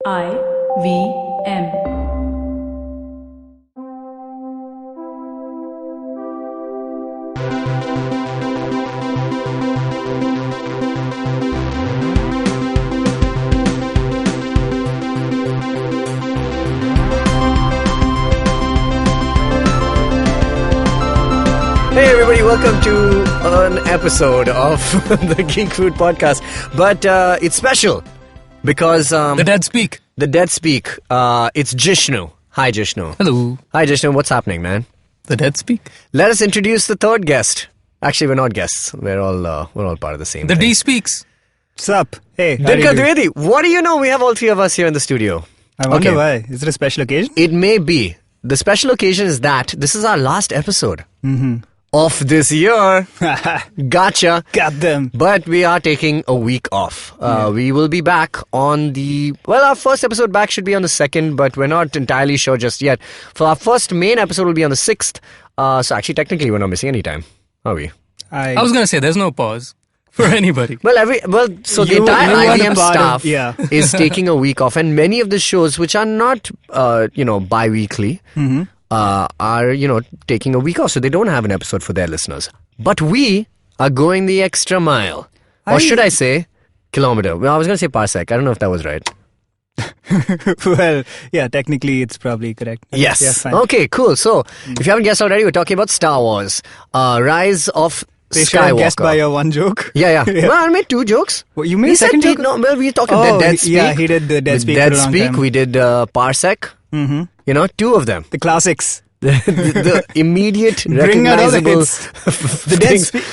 IVM. Hey everybody, welcome to an episode of the Geek Food Podcast. But it's special because The dead speak. The dead speak. It's Jishnu. Hi Jishnu. Hello. Hi Jishnu, what's happening, man? The dead speak. Let us introduce the third guest. Actually, we're not guests. We're all part of the same The thing. D speaks. What's up? Hey, how Dinka do you do? Dwivedi, what do you know? We have all three of us here in the studio. I wonder Okay. why. Is it a special occasion? It may be. The special occasion is that this is our last episode of this year. Gotcha. Got them. But we are taking a week off. We will be back on our first episode back should be on the 2nd, but we're not entirely sure just yet. For our first main episode will be on the 6th. So actually, technically, we're not missing any time, are we? I was going to say, there's no pause for anybody. So the You entire are the IBM part of- staff yeah. is taking a week off, and many of the shows which are not, bi-weekly, are, taking a week off, so they don't have an episode for their listeners. But we are going the extra mile. Or should I say, kilometer. Well, I was going to say parsec. I don't know if that was right. Well, yeah, technically it's probably correct. Yes. Yeah, fine. Okay, cool. So, if you haven't guessed already, we're talking about Star Wars. Rise of They should have guessed Skywalker. by your one joke. Yeah. Well, I made two jokes. Well, you made We a second said joke? No, well, we were talking Oh, the Dead Speak. yeah, he did the Dead Speak for a Dead long Speak. time. We did Parsec. Mm-hmm. Two of them. The classics. the immediate, Bring out all the recognizable hits. The Dead things. Speak.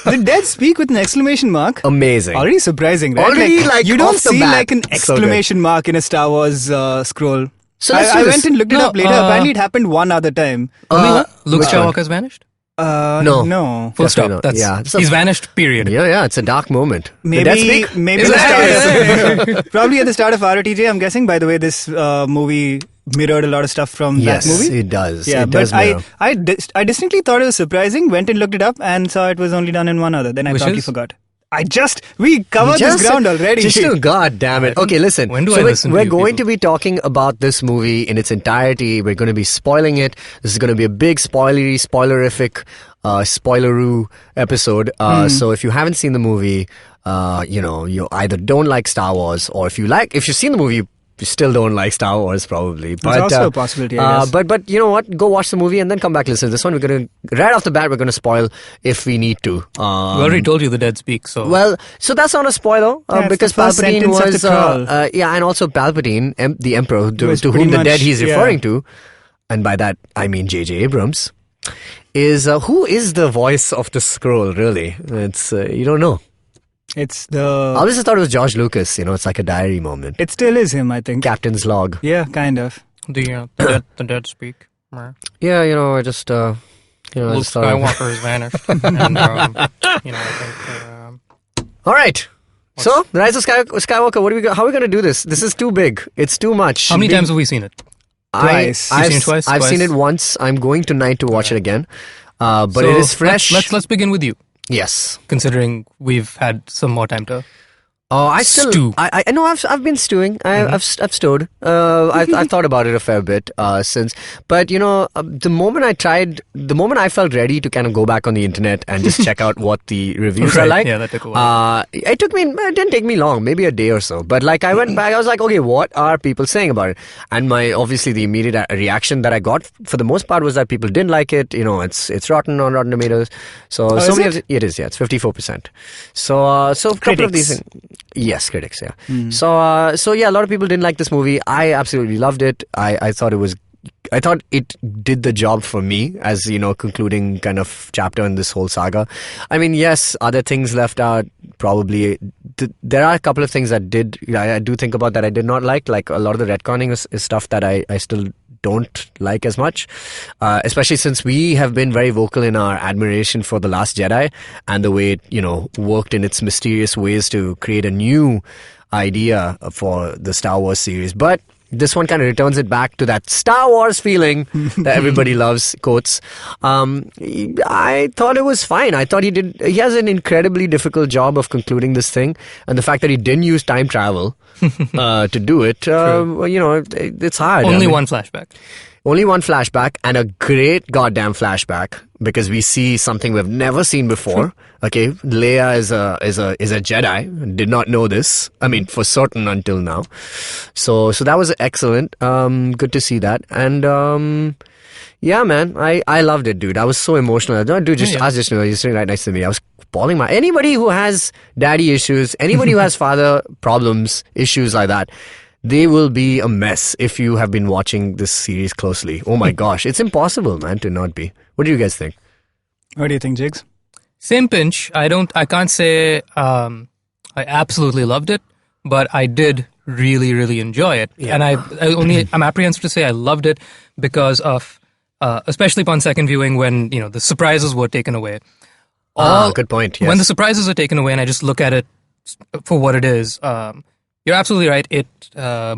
The Dead Speak with an exclamation mark. Amazing. Already surprising, right? Already, like, you don't off the see bat, like an so good. exclamation mark in a Star Wars scroll. So let's do I this. went and looked it No, up later. Apparently, it happened one other time. Luke which one? Skywalker's vanished? No. No. Full Definitely stop. not. That's, Yeah, it's a- he's vanished, period. Yeah, it's a dark moment. The Dead Maybe Speak? maybe Is the it? start of, probably at the start of ROTJ. I'm guessing. By the way, this movie mirrored a lot of stuff from Yes, that movie. it does. Yeah, it but does mirror. I distinctly thought it was surprising. Went and looked it up and saw it was only done in one other. Then I Which promptly is? forgot. We covered this ground already. God damn it. Okay, listen. When do so I listen to we're you going people? to be talking about this movie in its entirety. We're going to be spoiling it. This is going to be a big spoilerific, spoileroo episode. So if you haven't seen the movie, you either don't like Star Wars, or if you've seen the movie, you still don't like Star Wars, probably. But, also a possibility, I guess. But you know what? Go watch the movie and then come back listen to this one. We're going to, right off the bat, we're going to spoil if we need to. We already told you the dead speak, so... Well, so that's not a spoiler Yeah, it's because the first Palpatine sentence of was, the crawl. and also Palpatine, the Emperor, to was whom pretty the much- dead he's yeah. referring to, and by that I mean J.J. Abrams, is who is the voice of the scroll? Really, it's you don't know. It's I the. always thought it was George Lucas. It's like a diary moment. It still is him, I think. Captain's log. Yeah, kind of. The dead speak. Luke Yeah, I just I just thought. Skywalker has vanished. And, I think... All right. So, the Rise of Skywalker. What do we? How are we going to do this? This is too big. It's too much. how many times have we seen it? Twice. You've seen it twice? I've Twice? seen it once. I'm going tonight to watch it again. But So it is fresh. Let's begin with you, Yes. considering we've had some more time to... Oh, I still. Stew. I know. I've been stewing. I've stewed. I've thought about it a fair bit since. But the moment I felt ready to kind of go back on the internet and just check out what the reviews are Right, like. yeah, that took a while. It didn't take me long, maybe a day or so. But like I went back, I was like, okay, what are people saying about it? And obviously the immediate reaction that I got for the most part was that people didn't like it. It's rotten on Rotten Tomatoes. So is many it? of it is. Yeah, it's 54%. So a couple of these Critics. things. Yes, critics, yeah. So yeah, a lot of people didn't like this movie. I absolutely loved it. I thought it did the job for me as, concluding kind of chapter in this whole saga. I mean, yes, other things left out, probably. There are a couple of things that I do think about that I did not like a lot of the retconning is stuff that I still don't like as much, especially since we have been very vocal in our admiration for The Last Jedi and the way it, worked in its mysterious ways to create a new idea for the Star Wars series. But This one kind of returns it back to that Star Wars feeling that everybody loves, quotes. I thought it was fine. I thought he has an incredibly difficult job of concluding this thing. And the fact that he didn't use time travel to do it, it's hard. Only one flashback. Only one flashback, and a great goddamn flashback, because we see something we've never seen before. Okay, Leia is a Jedi. Did not know this. I mean, for certain until now. So that was excellent. Good to see that. And yeah, man, I loved it, dude. I was so emotional. Dude, I was just you're sitting right next to me. I was bawling my. Anybody who has daddy issues, anybody who has father problems, issues like that, they will be a mess if you have been watching this series closely. Oh my gosh, it's impossible, man, to not be. What do you guys think? What do you think, Jigs? Same pinch. I can't say I absolutely loved it, but I did really, really enjoy it. Yeah. And I'm apprehensive to say I loved it because of, especially upon second viewing when, the surprises were taken away. Good point, yes. When the surprises are taken away and I just look at it for what it is, you're absolutely right. It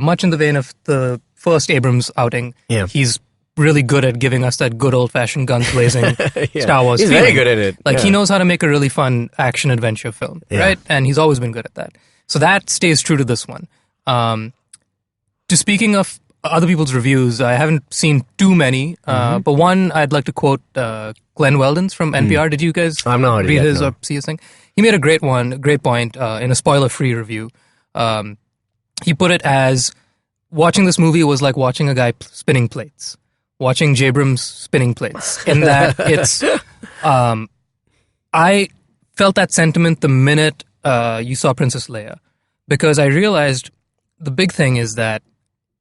much in the vein of the first Abrams outing. Yeah. He's really good at giving us that good old-fashioned guns blazing Star Wars. He's feeling. very good at it. He knows how to make a really fun action adventure film, right? And he's always been good at that. So that stays true to this one. Speaking of other people's reviews, I haven't seen too many, but one I'd like to quote Glenn Weldon's from NPR. Did you guys read his or see his thing? He made a great point in a spoiler-free review. He put it as watching this movie was like watching a guy spinning plates, watching Jabrams spinning plates. In that it's, I felt that sentiment the minute you saw Princess Leia, because I realized the big thing is that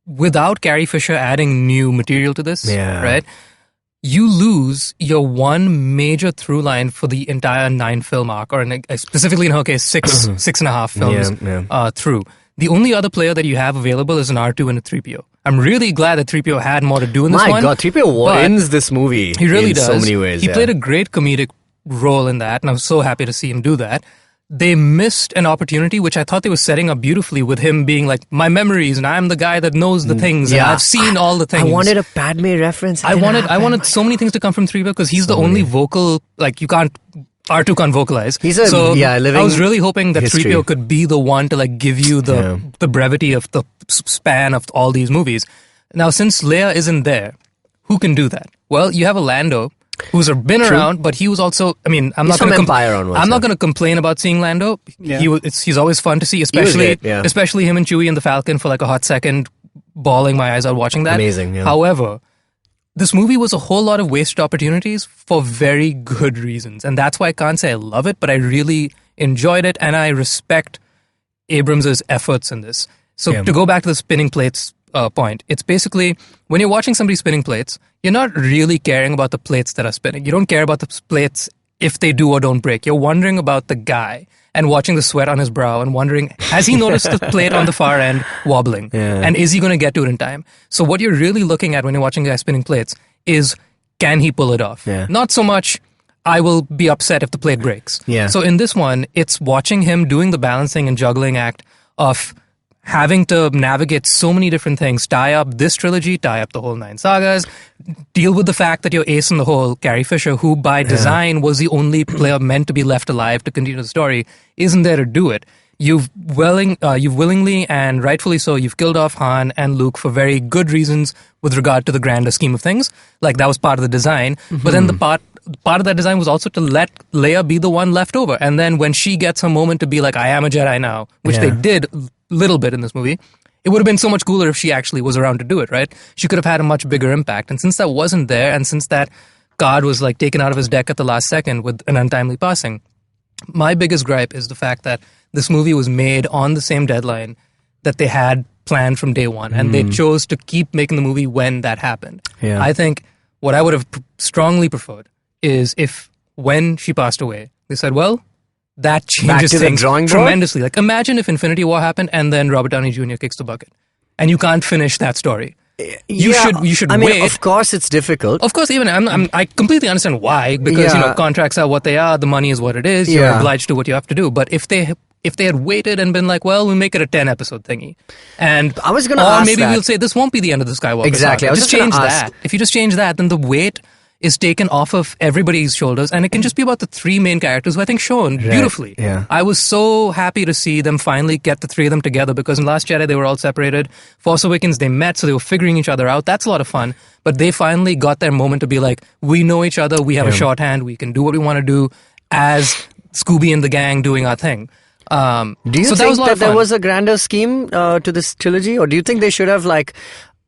without Carrie Fisher adding new material to this, right, you lose your one major through line for the entire 9-film arc, or specifically in her case, 6.5 films through. The only other player that you have available is an R2 and a 3PO. I'm really glad that 3PO had more to do in this one. My God, 3PO wins this movie. He really does. In so many ways. He played a great comedic role in that, and I was so happy to see him do that. They missed an opportunity, which I thought they were setting up beautifully with him being like, my memories, and I'm the guy that knows the things, and I've seen all the things. I wanted a Padme reference. I wanted so many things to come from 3PO because he's the only vocal, R2 can't vocalize. I was really hoping that history. 3PO could be the one to give you the brevity of the span of all these movies. Now, since Leia isn't there, who can do that? Well, you have a Lando who's been around, but he was also, I'm not going to complain about seeing Lando. Yeah. He's always fun to see, especially him and Chewie and the Falcon for a hot second, bawling my eyes out watching that. Amazing, yeah. However, this movie was a whole lot of wasted opportunities for very good reasons. And that's why I can't say I love it, but I really enjoyed it, and I respect Abrams' efforts in this. So to go back to the spinning plates point, it's basically, when you're watching somebody spinning plates, you're not really caring about the plates that are spinning. You don't care about the plates if they do or don't break. You're wondering about the guy and watching the sweat on his brow and wondering, has he noticed the plate on the far end wobbling? Yeah. And is he going to get to it in time? So what you're really looking at when you're watching a guy spinning plates is, can he pull it off? Yeah. Not so much, I will be upset if the plate breaks. Yeah. So in this one, it's watching him doing the balancing and juggling act of having to navigate so many different things, tie up this trilogy, tie up the whole 9 sagas, deal with the fact that your ace in the hole, Carrie Fisher, who by design was the only player meant to be left alive to continue the story, isn't there to do it. You've willingly and rightfully so, you've killed off Han and Luke for very good reasons with regard to the grander scheme of things. That was part of the design. But then the part of that design was also to let Leia be the one left over. And then when she gets her moment to be like, I am a Jedi now, which they did little bit in this movie, it would have been so much cooler if she actually was around to do it, right? She could have had a much bigger impact. And since that wasn't there, and since that card was taken out of his deck at the last second with an untimely passing, my biggest gripe is the fact that this movie was made on the same deadline that they had planned from day one, and they chose to keep making the movie when that happened. Yeah. I think what I would have strongly preferred is if, when she passed away, they said, well, that changes things tremendously. Imagine if Infinity War happened and then Robert Downey Jr. kicks the bucket, and you can't finish that story. You should wait. Of course, it's difficult. Of course, even I completely understand why, because contracts are what they are, the money is what it is. You're obliged to do what you have to do. But if they if they had waited and been like, well, we'll make it a 10 episode thingy. And I was gonna or ask maybe that. we'll say this won't be the end of the Skywalker Exactly. saga. I was Just just gonna change ask. that. If you just change that, then the weight is taken off of everybody's shoulders, and it can just be about the three main characters who I think shown beautifully. Yeah. I was so happy to see them finally get the three of them together, because in Last Jedi they were all separated. Force Awakens they met, so they were figuring each other out. That's a lot of fun. But they finally got their moment to be like, we know each other, we have a shorthand, we can do what we want to do as Scooby and the gang doing our thing. Do you so think that was a lot of there fun. was a grander scheme to this trilogy, or do you think they should have like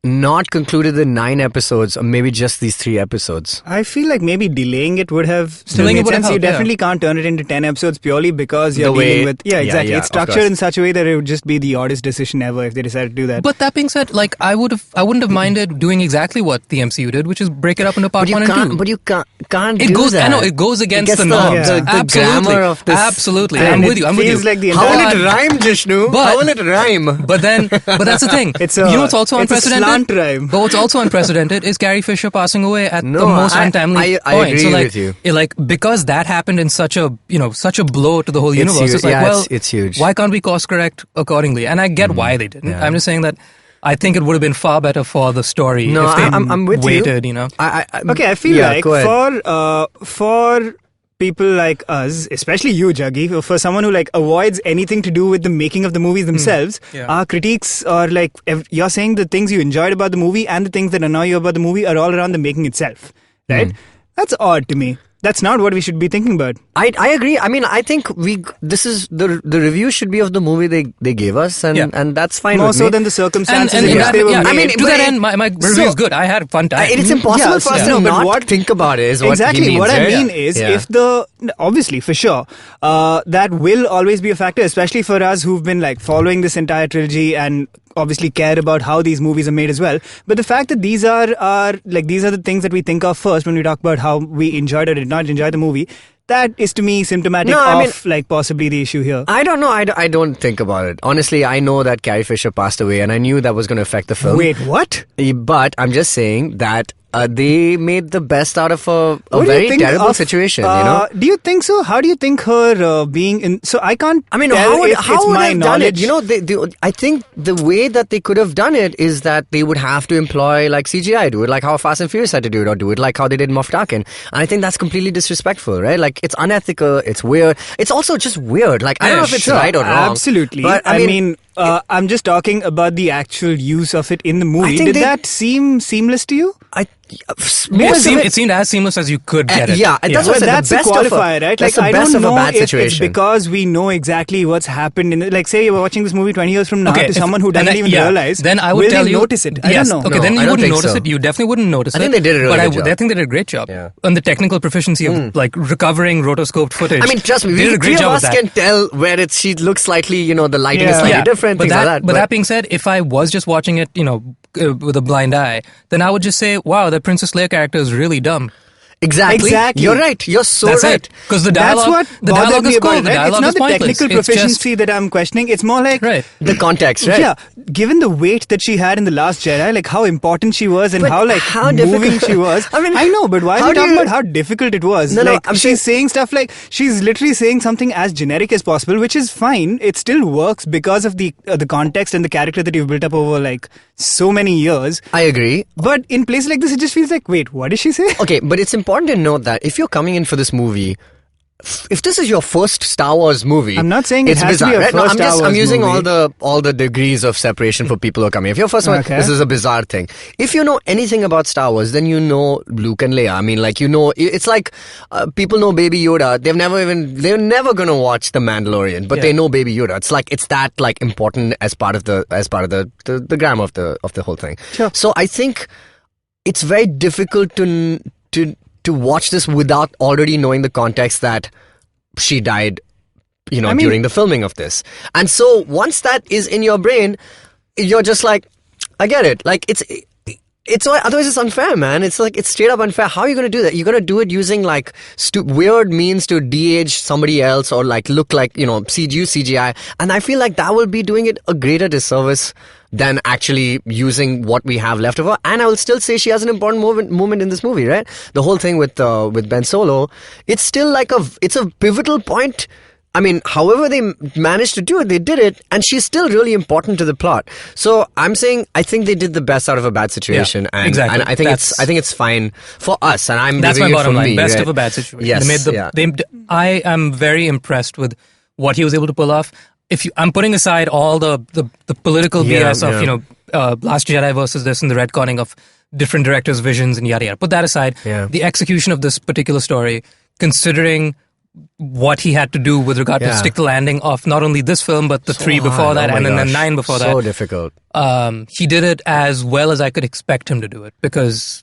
not concluded the 9 episodes, or maybe just these 3 episodes? I feel like maybe delaying it would have still Delaying it made would have sense. You helped, yeah. definitely can't turn it into 10 episodes purely because you're The way- dealing with... Yeah, yeah, exactly. yeah, It's of course. structured in such a way that it would just be the oddest decision ever if they decided to do that. But that being said, like I wouldn't have minded doing exactly what the MCU did, which is break it up into part But you 1 and 2. can't. But you can't It do goes. that. I know it goes against It gets the norms. the Absolutely, grammar of this. absolutely. And I'm it with you. I'm with you. feels like the How entire... will it rhyme, Jishnu? But- How will it rhyme? But that's the thing. It's you know what's also it's a unprecedented? slant rhyme. But what's also unprecedented is Carrie Fisher passing away at No, the most I- untimely I point. agree so like, with you. Like because that happened in such a blow to the whole universe. huge. It's like, Yeah, well, it's huge. Why can't we course correct accordingly? And I get why they didn't. Yeah. I'm just saying that I think it would have been far better for the story No, if they I'm with waited. you. You know. Okay, I feel yeah, like go ahead. for people like us, especially you, Jaggi, for someone who like avoids anything to do with the making of the movies themselves, Yeah. our critiques are like you're saying the things you enjoyed about the movie and the things that annoy you about the movie are all around the making itself, right? That's odd to me. That's not what we should be thinking about. I agree. I mean, I think this is the review should be of the movie they gave us, and Yeah. and that's fine More with so me. than the circumstances And in which that, they were yeah, made. I mean, to that but end, my review so- is good. I had a fun time. It's impossible Yeah, for us no, to but not what- think about it. Is what exactly he means, what I right? mean is Yeah. if obviously for sure that will always be a factor, especially for us who've been like following this entire trilogy and obviously care about how these movies are made as well. But the fact that these are the things that we think of first when we talk about how we enjoyed or did not enjoy the movie, that is to me symptomatic No, I of like possibly the issue here. I don't know. I don't think about it. Honestly, I know that Carrie Fisher passed away, and I knew that was going to affect the film. Wait, what? But I'm just saying that they made the best out of a What do you very think terrible of, situation. You know. Do you think so? How do you think her being in? So I can't. I mean, tell how would if it's they my have done it? knowledge. You know, I think the way that they could have done it is that they would have to employ like CGI, do it like how Fast and Furious had to do it, or do it like how they did Moff Tarkin. And I think that's completely disrespectful, right? Like it's unethical, it's weird, it's also just weird. Like I don't know if it's Sure, right or wrong. Absolutely. but I mean, I'm just talking about the actual use of it in the movie. think Did that seem seamless to you? It seemed as seamless as you could get it. yeah, that's what I said, That's the a best of qualifier, right? That's Like, the I best don't of a know bad if it's situation. because we know exactly what's happened in it. Like, say you're watching this movie 20 years from now Okay, to if- someone who and doesn't then- even yeah, realize. Then I would will tell they you notice it? I Yes. don't know. Okay, No, then I you don't wouldn't think notice so. it. You definitely wouldn't notice I it. think they did a really but good job. I think they did a great job. Yeah. On the technical proficiency of like recovering rotoscoped footage. I mean, trust me, they did we a great three of job us of that. can tell where she looks slightly, you know, the lighting is Yeah. slightly different, but things like that. But that being said, if I was just watching it, with a blind eye, then I would just say, wow, the Princess Leia character is really dumb. Exactly. You're right. You're so That's right. Because the That's dialogue, what the bothered dialogue me is cool. about it. The Right? dialogue It's not is the pointless. technical It's just- proficiency that I'm questioning. It's more like Right. The context, right? Yeah, given the weight that she had in The Last Jedi, like how important she was and But how moving difficult- she was. I mean, I know, but why are how we do talking you- about how difficult it was? No, like I'm she's saying stuff like she's literally saying something as generic as possible, which is fine. It still works because of the context and the character that you've built up over like so many years. I agree. But in places like this, it just feels like, wait, what did she say? Okay, but it's important to note that if you're coming in for this movie, if this is your first Star Wars movie, I'm not saying it it's has to bizarre, be a right? No, first I'm Star Wars I'm using movie. all the degrees of separation for people who are coming. If you're first one, Okay. this is a bizarre thing. If you know anything about Star Wars, then you know Luke and Leia. I mean, like it's like people know Baby Yoda. They're never gonna watch The Mandalorian, but Yeah. they know Baby Yoda. It's that like important as part of the grammar of the whole thing. Sure. So I think it's very difficult to watch this without already knowing the context that she died, during the filming of this. And so once that is in your brain, you're just like, I get it. Like it's otherwise it's unfair, man. It's like it's straight up unfair. How are you going to do that? You're going to do it using like weird means to de-age somebody else or like look like CGI. And I feel like that will be doing it a greater disservice than actually using what we have left of her. And I will still say she has an important moment in this movie, right? The whole thing with Ben Solo, it's still like it's a pivotal point. I mean, however they managed to do it, they did it, and she's still really important to the plot. So I'm saying I think they did the best out of a bad situation, and exactly. And I think it's fine for us, and I'm that's my leaving it bottom for line. me, Best right? of a bad situation. Yes, I am very impressed with what he was able to pull off. I'm putting aside all the political BS of Last Jedi versus this and the retconning of different directors' visions and yada yada. Put that aside. Yeah. The execution of this particular story, considering what he had to do with regard to stick the landing of not only this film but the three before that and then the 9 before that. So difficult. He did it as well as I could expect him to do it, because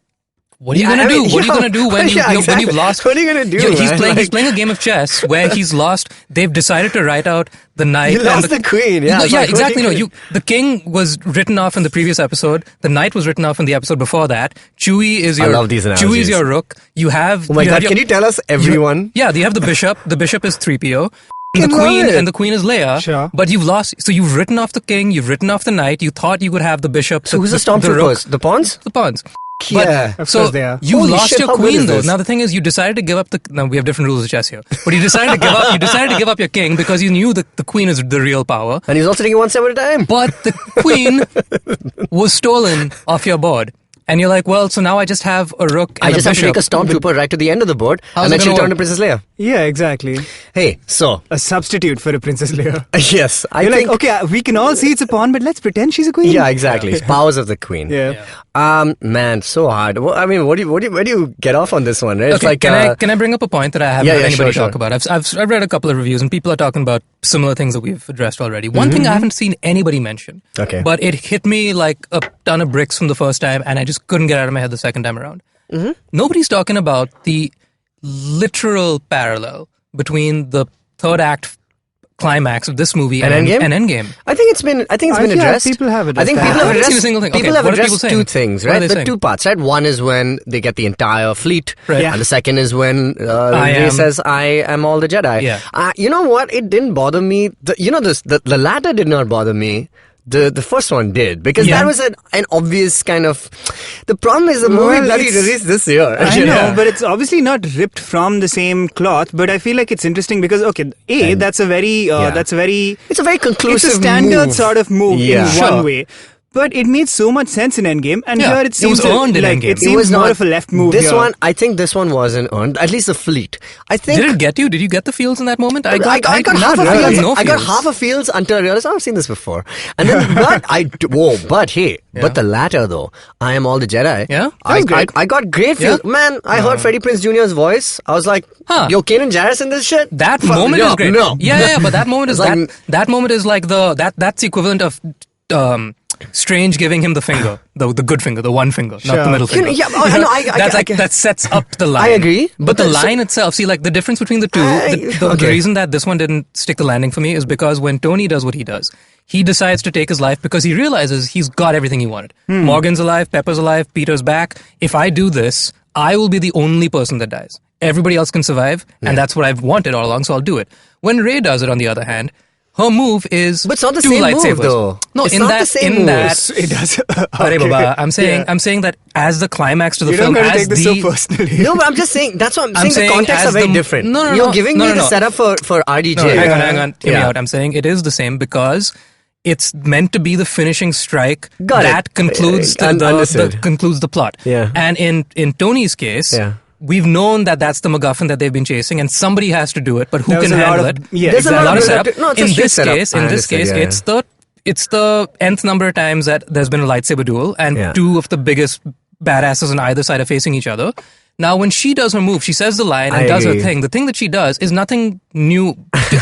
what are you gonna do? What are you gonna do when you've lost? What are you gonna do? He's playing a game of chess where he's lost. They've decided to write out the knight. You lost the queen. Yeah, exactly. No, the king was written off in the previous episode. The knight was written off in the episode before that. Chewie is your. I love these analogies. Chewie is your rook. You have. Oh my god! Can you tell us everyone? You have the bishop. The bishop is 3PO. The queen is Leia. Sure. But you've lost. So you've written off the king. You've written off the knight. You thought you would have the bishop. So who's the stormtroopers? The pawns? The pawns. Yeah, but, so you Holy lost shit, your how good queen is though. this? Now the thing is, you decided to give up Now we have different rules of chess here, but you decided to give up. You decided to give up your king because you knew that the queen is the real power. And he's also taking one step at a time. But the queen was stolen off your board. And you're like, well, so now I just have a rook and I just a have to bishop. take a stormtrooper right to the end of the board, How's and it then she'll gonna turn to work? Princess Leia. Yeah, exactly. Hey, so A substitute for a Princess Leia. yes, I You're think. like, okay, we can all see it's a pawn, but let's pretend she's a queen. Yeah, exactly. Powers of the queen. Yeah. Man, so hard. Well, I mean, where do you get off on this one? Right? It's Okay, like, can I bring up a point that I haven't Yeah, heard yeah, anybody sure. talk about? I've read a couple of reviews and people are talking about similar things that we've addressed already. One Mm-hmm. thing I haven't seen anybody mention, Okay. but it hit me like a ton of bricks from the first time, and I just couldn't get it out of my head the second time around. Mm-hmm. Nobody's talking about the literal parallel between the third act climax of this movie and Endgame. I think it's been addressed. People have I think addressed people that. have I haven't addressed. seen a single thing. People Okay, have what are people addressed saying? two things, What are right? they The saying? two parts, right? One is when they get the entire fleet, Right. Yeah. and the second is when Rey says, "I am all the Jedi." Yeah. You know what? It didn't bother me. The latter did not bother me. The first one did, because that was an obvious kind of. The problem is the movie bloody released this year. I know, but it's obviously not ripped from the same cloth. But I feel like it's interesting because that's a very It's a very conclusive. it's a standard move. sort of move Yeah. in one way. But it made so much sense in Endgame, and Yeah, here it it seems was earned in Endgame. it seems more of a left move. This here. one, I think this one wasn't earned. At least the fleet. I think. Did it get you? Did you get the feels in that moment? I got half a not feels. really. No I got feels. half a feels until I realized I've seen this before. And then, but the latter though, I am all the Jedi. Yeah? I got great feels. Yeah? Man, I heard Freddie Prinze Jr.'s voice. I was like, yo, Kanan Jarrus in this shit? That moment is great. No. Yeah, but that moment is It's like- that moment is like that's the equivalent of Strange giving him the finger, the good finger, the one finger, not the middle finger. That sets up the line. I agree, but the line itself, see, like the difference between the two, the reason that this one didn't stick the landing for me is because when Tony does what he does, he decides to take his life because he realizes he's got everything he wanted. Morgan's alive, Pepper's alive, Peter's back. If I do this, I will be the only person that dies. Everybody else can survive, and that's what I've wanted all along, so I'll do it. When Rey does it, on the other hand, her move is But it's not the two same lightsabers. move, though. No, It's in not that, the same in move. that, It does. Hare Baba, I'm saying that as the climax to the You film, don't gotta as take this so personally. No, but I'm just saying, that's what I'm saying. The context as are very the- different. No, You're giving me the setup for RDJ. No, hang on, hear me Yeah. out. I'm saying it is the same because it's meant to be the finishing strike Got it. that concludes Understood. concludes the plot. Yeah. And in Tony's case, Yeah. we've known that that's the MacGuffin that they've been chasing, and somebody has to do it. But who There was can a lot handle of- it? yeah, There's a Exactly. lot of setup. No, it's a In straight this setup. case, I in this understood, case, yeah. it's the nth number of times that there's been a lightsaber duel, and Yeah. two of the biggest badasses on either side are facing each other. Now, when she does her move, she says the line and I does her agree. thing. The thing that she does is nothing new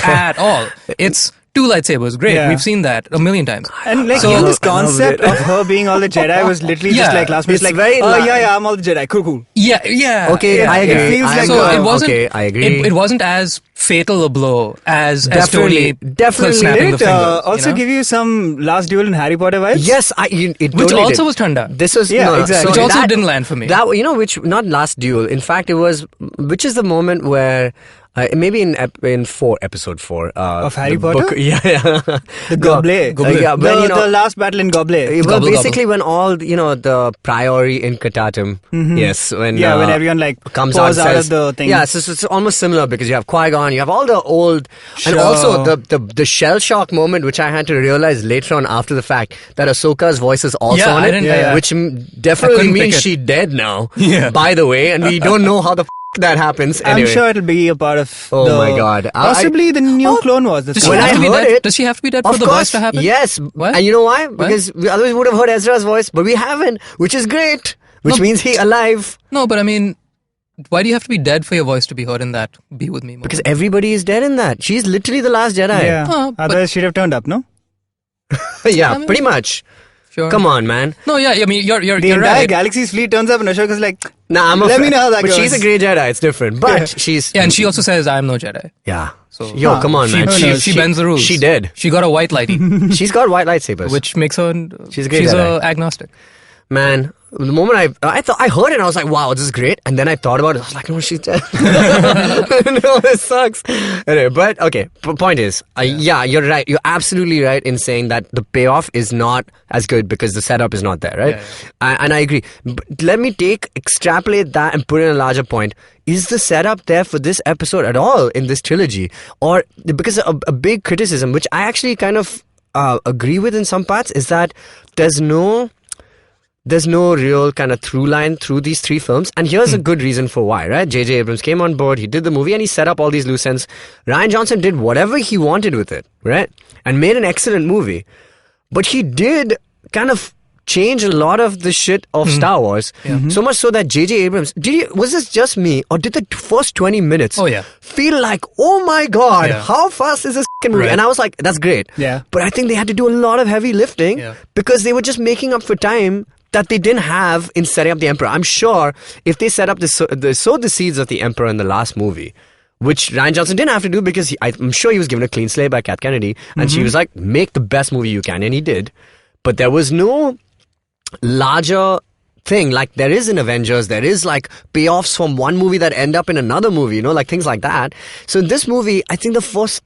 at all. It's two lightsabers. Great. Yeah. We've seen that a million times. And like So- even this I loved concept it. of her being all the Jedi was literally just Yeah. like last minute. It's Like, very I'm all the Jedi. Cool. Yeah. Okay, yeah, I agree. It feels I like So agree. it wasn't. Okay, I agree. It wasn't as fatal a blow as Definitely, Tony definitely. snapping the Did it finger. also give you some Last Duel in Harry Potter vibes? Yes, it Which totally also did. was turned down. This was Yeah, exactly. Which also didn't land for me. That which not Last Duel. In fact, it was which is the moment where Maybe in episode 4 of Harry the Potter. book, yeah. The Goblet. Yeah, when, the last battle in Goblet. Well, Gobble, basically, when all the priori incitatum, yes, when when everyone like comes pours out out says, of the thing. yeah, so it's almost similar because you have Qui-Gon, you have all the old, and Sure. also the shell shock moment, which I had to realize later on after the fact that Ahsoka's voice is also Yeah, on I it, didn't- which definitely couldn't means pick it. she's dead now. Yeah. By the way, and we don't know how the that happens. I'm Anyway. sure it'll be a part of Oh my God. possibly the new Clone Wars. Does she When have I to be heard dead? it- Does she have to be dead for Of the course, voice to happen? yes. What? And you know why? Because we otherwise would have heard Ezra's voice, but we haven't, which is great. Which No. means he alive. No, but I mean, why do you have to be dead for your voice to be heard in that Be With Me moment? Because everybody is dead in that. She's literally the last Jedi. Yeah. But- Otherwise, she'd have turned up, no? Yeah, I mean- pretty much. Sure. Come on, man. No, yeah, I mean, you're The you're entire right. galaxy's fleet turns up and Ashoka's like, Nah, let me know how that but goes. she's a great Jedi. It's different. But Yeah. she's... Yeah, and she also says, "I'm no Jedi." Yeah. So- Yo, Huh. come on, man. She bends the rules. She did. She got a white lighty, She's got white lightsabers. which makes her. She's a great She's Jedi. agnostic. Man, the moment I thought I heard it, and I was like, wow, this is great. And then I thought about it. I was like, no, she's dead. No, this sucks. Anyway, but okay. Point is, yeah, you're right. You're absolutely right in saying that the payoff is not as good because the setup is not there, right? And I agree. But let me extrapolate that and put in a larger point. Is the setup there for this episode at all in this trilogy? Or because a big criticism, which I actually kind of agree with in some parts, is that there's no real kind of through line through these 3 films. And here's a good reason for why, right? J.J. Abrams came on board, he did the movie, and he set up all these loose ends. Ryan Johnson did whatever he wanted with it, right? And made an excellent movie. But he did kind of change a lot of the shit of Star Wars. So much so that J.J. Abrams, was this just me? Or did the first 20 minutes feel like, oh my God, how fast is this movie? Right. And I was like, that's great. Yeah. But I think they had to do a lot of heavy lifting because they were just making up for time that they didn't have in setting up the Emperor. I'm sure if they set up sowed the seeds of the Emperor in the last movie, which Ryan Johnson didn't have to do because I'm sure he was given a clean slate by Kath Kennedy, and she was like, make the best movie you can, and he did. But there was no larger thing like there is in Avengers. There is like payoffs from one movie that end up in another movie, like things like that. So in this movie, I think the first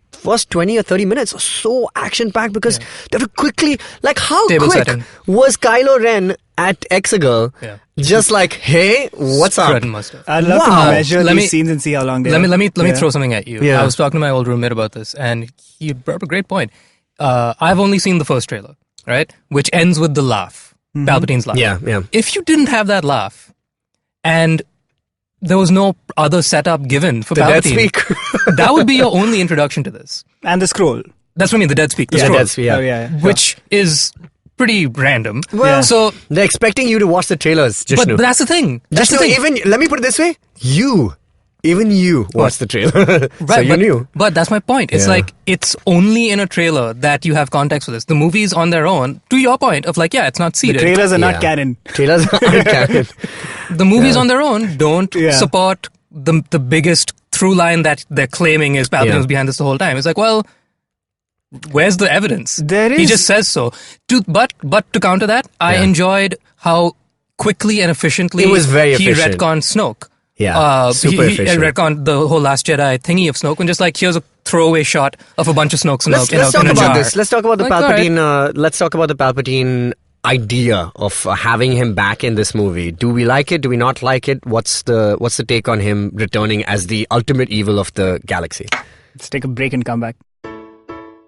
20 or 30 minutes are so action-packed because they have to quickly, like how Table quick setting. was Kylo Ren at Exegol? Just like, hey, what's up? Spread and mustard. I'd love Wow. to measure Let these me- scenes and see how long they Let are. me throw something at you. Yeah. I was talking to my old roommate about this, and he brought up a great point. I've only seen the first trailer, right, which ends with the laugh, Palpatine's laugh. Yeah. If you didn't have that laugh, and there was no other setup given for The Dead Palpatine, Speak. that would be your only introduction to this. And the scroll. That's what I mean, the Dead Speak, the Yeah, scroll, Dead Speak, yeah. Oh, yeah. which is pretty random. Well, so They're expecting you to watch the trailers, but Jishnu. that's the thing. That's the thing. Even, let me put it this way. Even you watched the trailer. So Right, you but, knew. But that's my point. It's Yeah. like, it's only in a trailer that you have context for this. The movies on their own, to your point of like, yeah, it's not The seeded. trailers are Yeah. not canon. Trailers aren't canon. The movies on their own don't Yeah. support the biggest through line that they're claiming is Palpatine was behind this the whole time. It's like, well, where's the evidence? He Is- just says so. But to counter that, I enjoyed how quickly and efficiently It was very he efficient. retconned Snoke. Yeah, super he efficient. retconned the whole Last Jedi thingy of Snoke, and just like, here's a throwaway shot of a bunch of Snokes in Let's a talk in a about jar. this. Let's talk about the Like, all right. Palpatine. Let's talk about the Palpatine idea of having him back in this movie. Do we like it? Do we not like it? What's the take on him returning as the ultimate evil of the galaxy? Let's take a break and come back.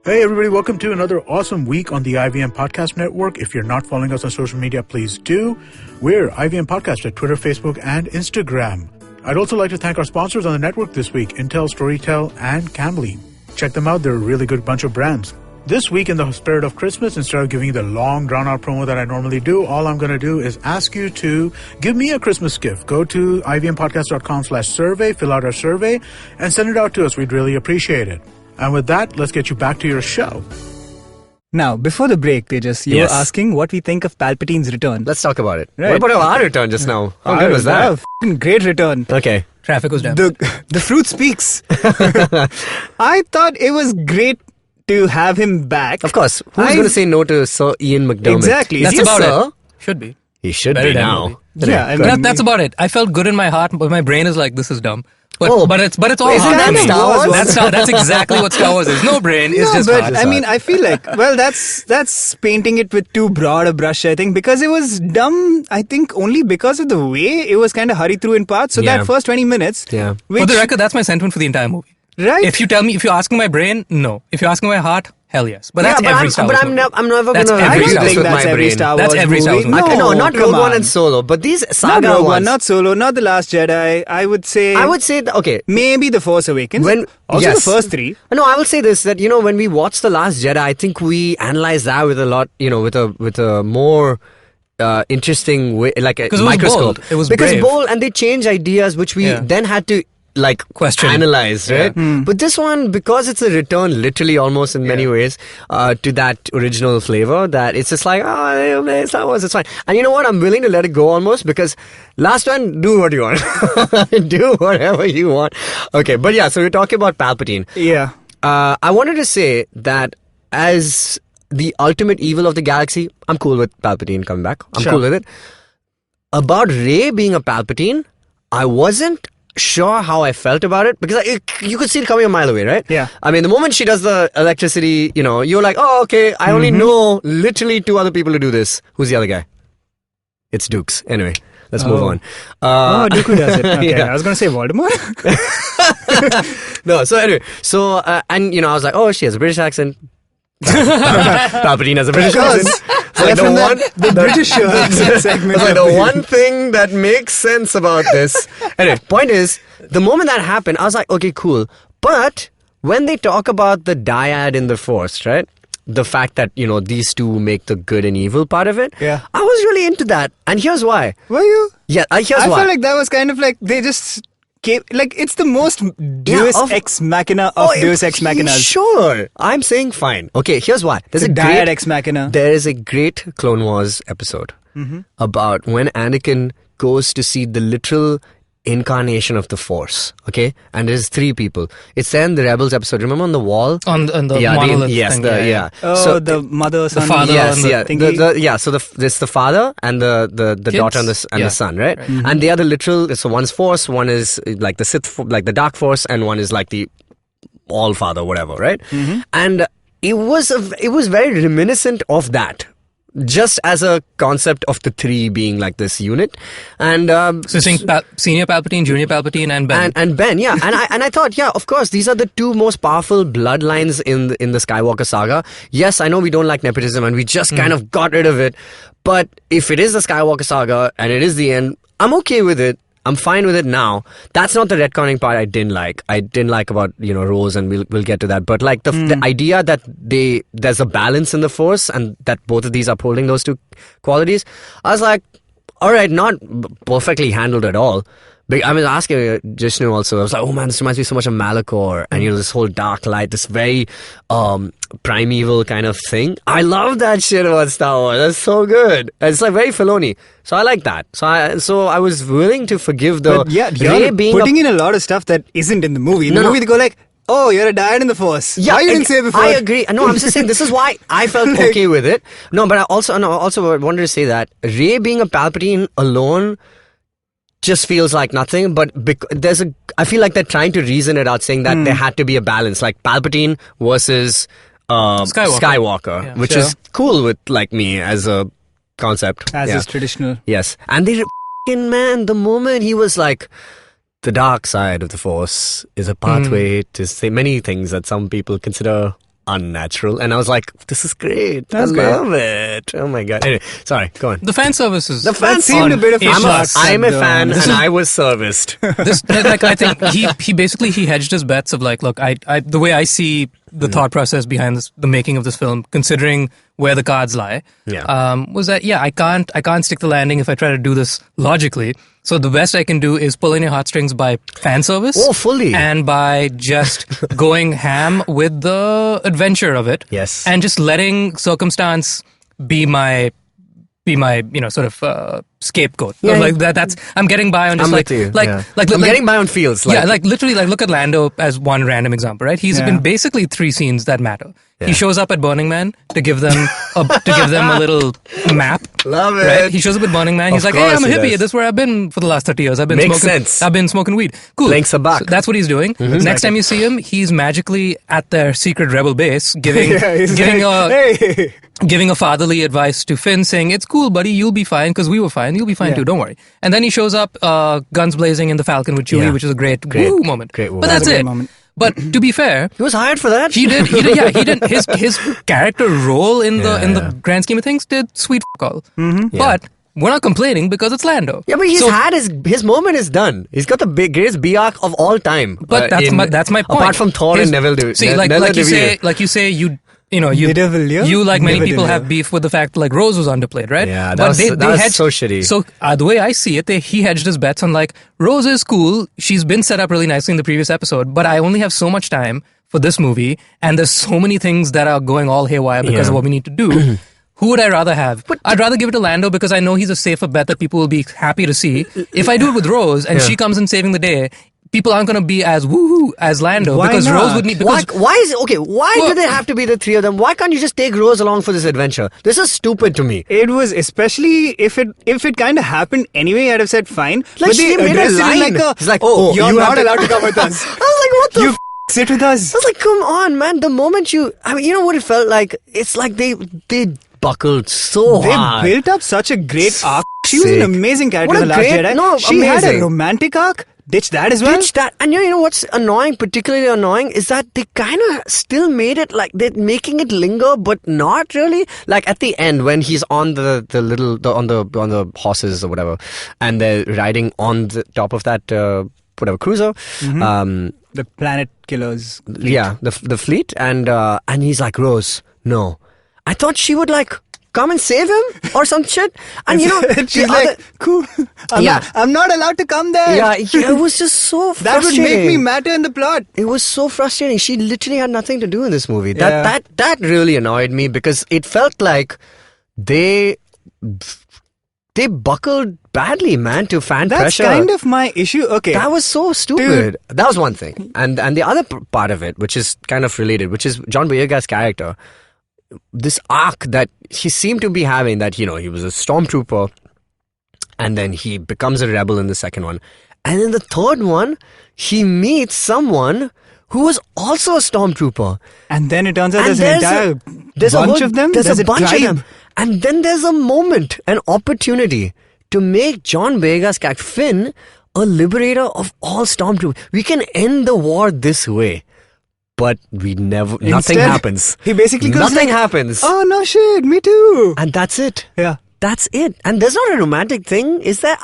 Hey everybody, welcome to another awesome week on the IVM Podcast Network. If you're not following us on social media, please do. We're IVM Podcast at Twitter, Facebook, and Instagram. I'd also like to thank our sponsors on the network this week, Intel, Storytel, and Cambly. Check them out, they're a really good bunch of brands. This week, in the spirit of Christmas, instead of giving you the long, drawn-out promo that I normally do, all I'm going to do is ask you to give me a Christmas gift. Go to ivmpodcast.com/survey, fill out our survey, and send it out to us. We'd really appreciate it. And with that, let's get you back to your show. Now, before the break, Tejas, you Yes. were asking what we think of Palpatine's return. Let's talk about it. Right. What about our return just now? How good was that? Wow, f***ing great return. Okay. Traffic was down. The fruit speaks. I thought it was great to have him back. Of course. Who's going to say no to Sir Ian McDermott? Exactly. That's Is he about Sir? it. Should be. He should Better be than now. movie. Yeah, I But mean, that's about it. I felt good in my heart, but my brain is like, this is dumb. But it's all Isn't heart that to me. Star Wars? That's exactly what Star Wars is. No brain, it's just but heart. I mean, I feel like, well, that's painting it with too broad a brush, I think, because it was dumb, I think, only because of the way it was kind of hurried through in parts. So Yeah. that first 20 minutes, Yeah. For the record, that's my sentiment for the entire movie. right? If you're asking my brain, no. If you're asking my heart, hell yes. But that's Yeah, every Star Wars movie. I'm never That's going to every agree Star this Wars with that's my every brain. Star That's Wars every Star Wars movie. movie. No, not come Rogue One on. and Solo, but these Not saga Rogue ones. One, not Solo, not The Last Jedi. I would say okay. maybe The Force Awakens. When- also yes. the first three. No, I will say this, that, when we watch The Last Jedi, I think we analyze that with a lot, with a more interesting way, like a 'Cause it was microscope. bold. It was because brave. bold, and they change ideas, which we Yeah. then had to Question. analyze, right? Yeah. But this one, because it's a return, literally almost in many ways, to that original flavor, that it's just like, oh, Star Wars, it's fine. And you know what? I'm willing to let it go almost, because last one, do what you want. Do whatever you want. Okay, but yeah, so we're talking about Palpatine. Yeah. I wanted to say that as the ultimate evil of the galaxy, I'm cool with Palpatine coming back. I'm Sure. cool with it. About Rey being a Palpatine, I wasn't sure how I felt about it, because you could see it coming a mile away, right? Yeah. I mean, the moment she does the electricity, you're like, oh, okay, I only know literally 2 other people to do this. Who's the other guy? It's Dukes. Anyway, let's move on. Dooku does it. Okay, Yeah. I was going to say Voldemort. No, so anyway, and I was like, oh, she has a British accent. Palpatine has a British accent. So like the British accent segment. It's like of the one thing that makes sense about this. Anyway, point is, the moment that happened, I was like, okay, cool. But when they talk about the dyad in the Force, right? The fact that, these two make the good and evil part of it. Yeah. I was really into that. And here's why. Were you? Yeah, here's I why. felt like that was kind of like they just came, like it's the most Deus Ex Machina of Deus Ex Machinas. Sure. I'm saying fine. Okay, here's why. There's The Dyad Ex Machina. There is a great Clone Wars episode about when Anakin goes to see the literal incarnation of the Force. Okay, and there's 3 people. It's there in the Rebels episode. Remember on the wall? On the Yeah, monolith yes, thing. yeah. Oh, So the mother, son, father, Yes, and the yeah, thingy. so there's the father and the Kids? daughter and the Yeah. son, right? And they are the literal. So one's Force, one is like the Sith, like the Dark Force, and one is like the All Father, whatever, right? And it was very reminiscent of that. Just as a concept of the 3 being like this unit, and So you're saying Senior Palpatine, Junior Palpatine, and Ben. and Ben, yeah, and I thought, yeah, of course, these are the 2 most powerful bloodlines in the Skywalker saga. Yes, I know we don't like nepotism, and we just kind of got rid of it. But if it is the Skywalker saga and it is the end, I'm okay with it. I'm fine with it now. That's not the retconning part I didn't like. I didn't like about, Rose, and we'll get to that. But like the idea that there's a balance in the Force and that both of these are upholding those 2 qualities, I was like, all right, not perfectly handled at all. But I was asking Jishnu also, I was like, oh man, this reminds me so much of Malachor, and this whole dark light, this very primeval kind of thing. I love that shit about Star Wars. That's so good. It's like very Filoni. So I like that. So I was willing to forgive the But yeah, Rey you're being putting in a lot of stuff that isn't in the movie. In the movie, they go like, oh, you're a dyad in the Force. Yeah, Why you didn't say it before? I agree. No, I'm just saying this is why I felt okay with it. No, but I also wanted to say that Rey being a Palpatine alone just feels like nothing. But I feel like they're trying to reason it out, saying that there had to be a balance, like Palpatine versus Skywalker, Yeah. which Sure. is cool with like me as a concept. As Yeah. is traditional. Yes, and man, the moment he was like, the dark side of the Force is a pathway to say many things that some people consider unnatural, and I was like, this is great. That's I great. love it. Oh my god. Anyway, sorry, go on. The fan service is... The fan seemed a bit of a on shock. I'm a fan, This and I was serviced. This, like, I think he basically hedged his bets of like, look, I the way I see the thought process behind the making of this film, considering where the cards lie, was that I can't stick the landing if I try to do this logically. So the best I can do is pull in your heartstrings by fan service. Oh, fully. And by just going ham with the adventure of it. Yes. And just letting circumstance be my be my, sort of scapegoat. Yeah. Like that's I'm getting by on just I'm with you. I'm getting by on feels. Literally, look at Lando as one random example, right? He's in basically 3 scenes that matter. Yeah. He shows up at Burning Man to give them a little map. Love it. Right? He shows up at Burning Man. He's like, "Hey, I'm a hippie. This is where I've been for the last 30 years. I've been smoking weed. Cool. So that's what he's doing. Mm-hmm. Next time you see him, he's magically at their secret rebel base giving a fatherly advice to Finn, saying, "It's cool, buddy. You'll be fine because we were fine. You'll be fine too. Don't worry." And then he shows up, guns blazing in the Falcon with Chewie, which is a great woo moment. Great but that's it. Moment. But to be fair, he was hired for that. He did. His character role in the grand scheme of things did sweet all. Mm-hmm. But we're not complaining because it's Lando. Yeah, but he's had his moment is done. He's got the greatest B arc of all time. But that's my point. Apart from Thor and Neville. See, like you say, you like many people have beef with the fact that like Rose was underplayed, right? Yeah, that was so shitty. So the way I see it, he hedged his bets on like, Rose is cool. She's been set up really nicely in the previous episode, but I only have so much time for this movie, and there's so many things that are going all haywire because of what we need to do. Who would I rather have? I'd rather give it to Lando because I know he's a safer bet that people will be happy to see. If I do it with Rose and she comes in saving the day, people aren't going to be as woohoo as Lando. Why because not? Rose would need... Because, why do they have to be the 3 of them? Why can't you just take Rose along for this adventure? This is stupid to me. It was, especially if it kind of happened anyway, I'd have said fine. Like, but she they made a line. It's like, you're not allowed to come with us. I was like, what the You sit with us. I was like, come on, man. The moment you know what it felt like? It's like they buckled so hard. They built up such a great arc. She was an amazing character in The Last Jedi. No, she had a romantic arc. Ditch that as well. Ditch that. And you know what's particularly annoying, is that they kind of still made it like they're making it linger, but not really. Like at the end when he's on on the horses or whatever, and they're riding on the top of that cruiser. Mm-hmm. The planet killers. Fleet. Yeah, the fleet, and he's like, Rose, no. I thought she would like come and save him or some shit. And she's like, cool. I'm not allowed to come there. Yeah, it was just so frustrating. That would make me matter in the plot. It was so frustrating. She literally had nothing to do in this movie. That really annoyed me because it felt like they buckled badly, man, to fan pressure. That's kind of my issue. Okay. That was so stupid. Dude. That was one thing. And the other part of it, which is kind of related, which is John Boyega's character. This arc that he seemed to be having, that, he was a stormtrooper and then he becomes a rebel in the second one. And in the third one, he meets someone who was also a stormtrooper. And then it turns out there's a bunch of them. There's a bunch of them. And then there's a moment, an opportunity to make John Boyega's character, Finn, a liberator of all stormtroopers. We can end the war this way. But nothing happens. He basically goes nothing happens. Oh, no shit, me too. And that's it. Yeah. That's it. And there's not a romantic thing, is there?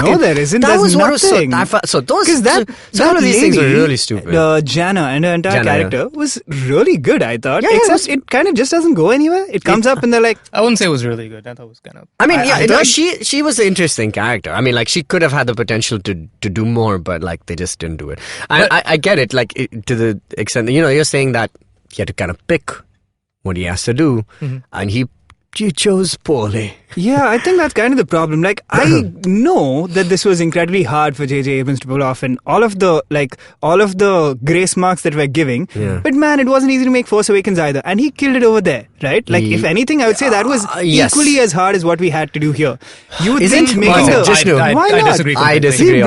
No, there isn't. That There's was nothing. What was so those. Because some of these things were really stupid. Jana and her entire character was really good, I thought. Yeah, except it kind of just doesn't go anywhere. It comes up and they're like... I wouldn't say it was really good. I thought it was kind of... I mean, she was an interesting character. I mean, like, she could have had the potential to do more, but, like, they just didn't do it. I get it, like, to the extent that, you're saying that he had to kind of pick what he has to do, and he chose poorly. Yeah, I think that's kind of the problem. Like, I know that this was incredibly hard for J.J. Abrams to pull off, and all of the grace marks that we're giving. Yeah. But man, it wasn't easy to make Force Awakens either, and he killed it over there, right? Like, if anything, I would say that was equally as hard as what we had to do here. You would think making why not? I disagree.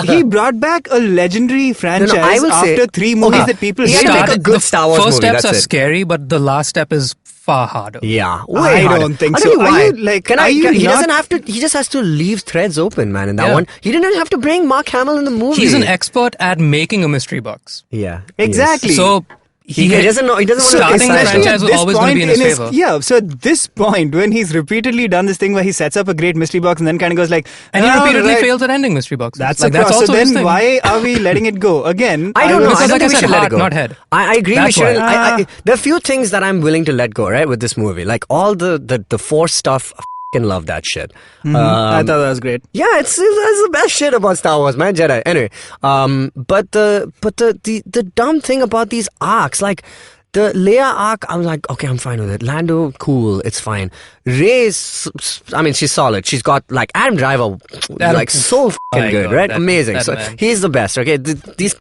He brought back a legendary franchise after 3 movies that people hate. Make a good Star Wars movie. First steps are scary, but the last step is far harder. Yeah, way harder. I don't think so. He doesn't have to. He just has to leave threads open, man. In that one, he didn't have to bring Mark Hamill in the movie. He's an expert at making a mystery box. Yeah, exactly. So he doesn't know. He doesn't want to. Starting the franchise was always going to be in his favor. Yeah. So at this point, when he's repeatedly done this thing where he sets up a great mystery box and then kind of goes like, and he repeatedly fails at ending mystery boxes. That's also so then why are we letting it go again? I don't know. Because, I don't think we should let it go. Not head. I agree. We should. There are few things that I'm willing to let go. Right, with this movie, like all the Force stuff. I love that shit. I thought that was great. Yeah, it's the best shit about Star Wars, man. Jedi. Anyway, but the dumb thing about these arcs, like, The Leia arc, I'm like, okay, I'm fine with it. Lando, cool, it's fine. Rey's, I mean, she's solid. She's got, like, Adam Driver, like, so fucking good, God, right? that- Amazing. that So man. he's the best, okay? These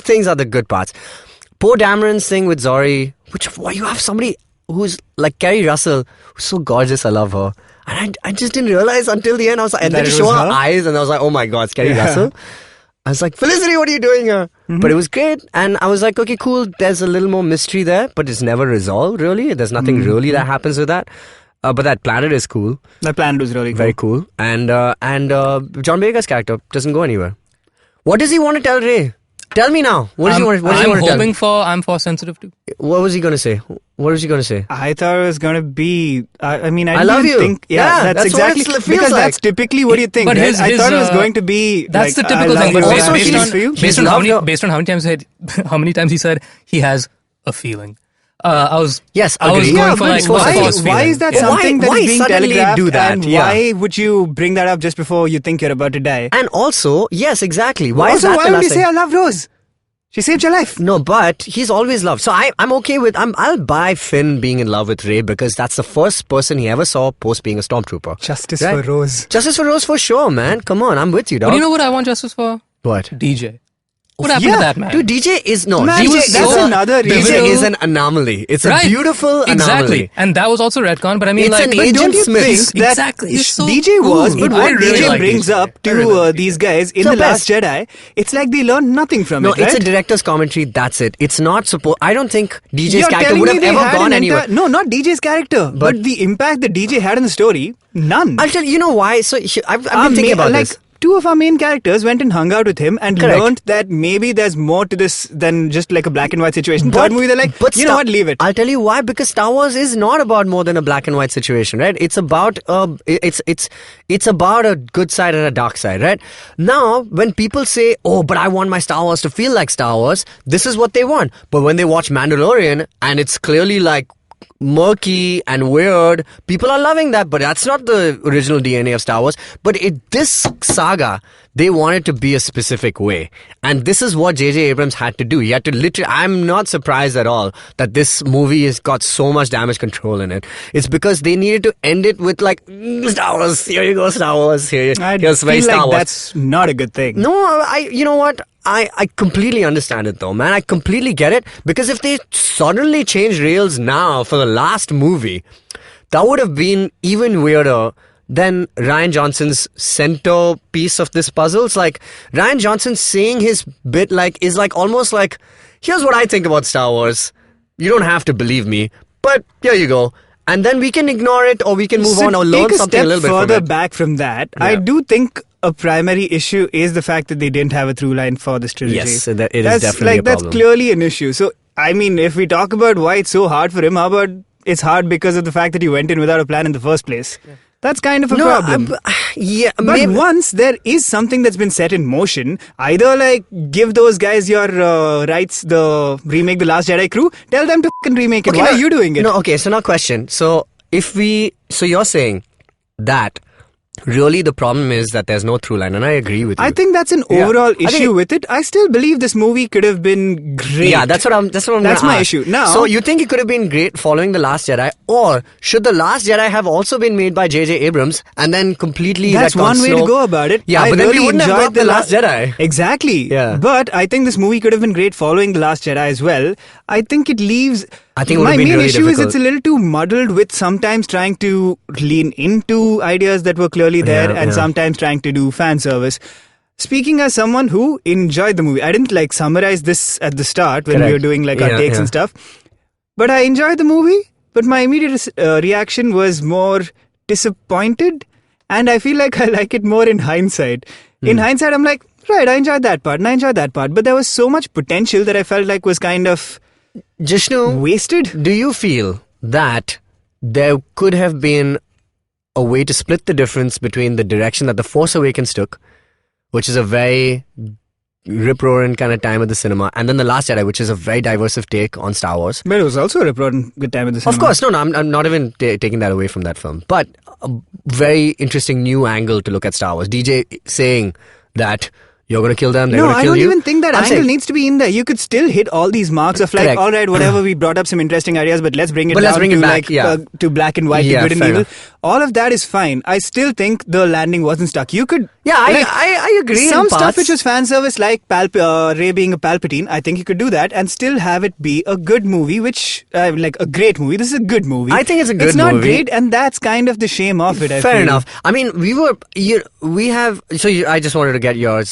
things are the good parts. Poe Dameron's thing with Zori, why you have somebody who's like Kerry Russell, who's so gorgeous, I love her. And I just didn't realize until the end. I was like, and That then it show was her her? eyes, and I was like, oh my god, it's Kerry Russell. I was like, Felicity, what are you doing here? But it was great. And I was like, okay, cool. There's a little more mystery there, but it's never resolved, really. There's nothing really that happens with that. But that planet is cool. That planet was really cool. Very cool. And John Boyega's character doesn't go anywhere. What does he want to tell Rey? Tell me now. What does he want to I'm tell? hoping for I'm Force sensitive too. What was he going to say? What was he going to say? I thought it was going to be. I mean, I I love didn't you. think. Yeah, that's that's what exactly it feels because like. that's typically what you think. But Right? his- I his, thought it was going to be. That's like, the I typical love thing. you, But also based, I he's- on, feel for you. he's loved based on how many times he said, how many times he said he has a feeling. I was Yes, I was agreed. going Yeah, for but like why- a Force why feeling. is that Yeah. something Why that is being suddenly telegraphed? do that? And Yeah. why would you bring that up just before you think you're about to die? And also, yes, exactly. Why is also, that why the would last you say thing? I love Rose? She saved your life. No, but he's always loved. So I'm okay with. I'll buy Finn being in love with Rey because that's the first person he ever saw post being a stormtrooper. Justice Right? for Rose. Justice for Rose for sure, man. Come on, I'm with you, dog. But you know what I want justice for? what? DJ. What happened to that man? Dude, DJ is no. Man, DJ was is so another DJ reason. is an anomaly. It's a Right. beautiful anomaly. Exactly. And that was also retcon, but I mean, It's like, an But Agent don't you Smith. think that Exactly. It's so DJ was, cool. but I what really DJ like brings DJ. up I to really like these guys in The The Last best. Jedi, it's like they learned nothing from No, it, right? it's a director's commentary. That's it. It's not supposed. I don't think DJ's You're character telling would me have they ever had gone an anywhere. No, not DJ's character, but the impact that DJ had in the story, none. I'll tell you. You know why? So I've been thinking about like, this. two of our main characters went and hung out with him and Correct. learned that maybe there's more to this than just like a black and white situation. But- Third movie, they're like, you know what, leave it. I'll tell you why. Because Star Wars is not about more than a black and white situation, right? It's about it's about a good side and a dark side, right? Now, when people say, "Oh, but I want my Star Wars to feel like Star Wars," this is what they want. But when they watch Mandalorian and it's clearly like murky and weird, people are loving that, but that's not the original DNA of Star Wars. But this saga, they wanted to be a specific way, and this is what J.J. Abrams had to do. He had to literally. I'm not surprised at all that this movie has got so much damage control in it. It's because they needed to end it with like Star Wars. Here you go, Star Wars. Here's I very feel Star like Wars. that's not a good thing. No, you know what? I completely understand it though, man. I completely get it. Because if they suddenly change rails now for the last movie, that would have been even weirder than Rian Johnson's centerpiece of this puzzle. It's like Rian Johnson saying his bit is like almost like, here's what I think about Star Wars. You don't have to believe me, but here you go. And then we can ignore it or we can move on or learn something a little bit from further it. back from that. Yeah. I do think a primary issue is the fact that they didn't have a through line for this trilogy. Yes, so that it is that's definitely a that's problem. clearly an issue. So I mean, if we talk about why it's so hard for him, how about it's hard because of the fact that he went in without a plan in the first place? Yeah. That's kind of a problem. Yeah, But maybe. once there is something that's been set in motion, either like give those guys your rights, the remake The Last Jedi crew, tell them to fucking remake it. Okay, Why no, are you doing it? No, okay, so now question. So you're saying that really the problem is that there's no through line, and I agree with you. I think that's an Yeah. overall I think- issue with it. I still believe this movie could have been great. Yeah, that's what I'm That's gonna my ask. issue. Now- So you think it could have been great following The Last Jedi, or should The Last Jedi have also been made by J.J. Abrams and then completely That's retcon one way to slow? go about it. Yeah, I but then we really wouldn't have enjoyed got The Last Jedi. Exactly. Yeah. But I think this movie could have been great following The Last Jedi as well. I think it leaves. I think it would my have been main really issue difficult. is it's a little too muddled with sometimes trying to lean into ideas that were clearly there Yeah, and yeah. sometimes trying to do fan service. Speaking as someone who enjoyed the movie, I didn't like summarize this at the start when we Correct. were doing like our Yeah, takes yeah. and stuff. But I enjoyed the movie. But my immediate reaction was more disappointed, and I feel like I like it more in hindsight. In hindsight, I'm like, right, I enjoyed that part, and I enjoyed that part. But there was so much potential that I felt like was kind of Jishnu, wasted. do you feel that there could have been a way to split the difference between the direction that The Force Awakens took, which is a very rip-roaring kind of time at the cinema, and then The Last Jedi, which is a very diversive take on Star Wars? But it was also a reporting good time at the cinema. Of course, no, I'm not even taking that away from that film. But a very interesting new angle to look at Star Wars. DJ saying that You're going to kill them, they're No, going to I kill don't you. even think that I'm angle saying- needs to be in there. You could still hit all these marks of like, Correct. all right, whatever, we brought up some interesting ideas, but let's bring it But let's down bring it to back, like yeah. to black and white, Yeah, to good and fair evil. enough. All of that is fine. I still think the landing wasn't stuck. You could, Yeah, like, I agree. some in stuff parts. which was fan service, like Rey being a Palpatine. I think you could do that and still have it be a good movie, which like a great movie. This is a good movie. I think it's a good It's not movie. great, and that's kind of the shame of it. I Fair feel. enough. I mean, I just wanted to get your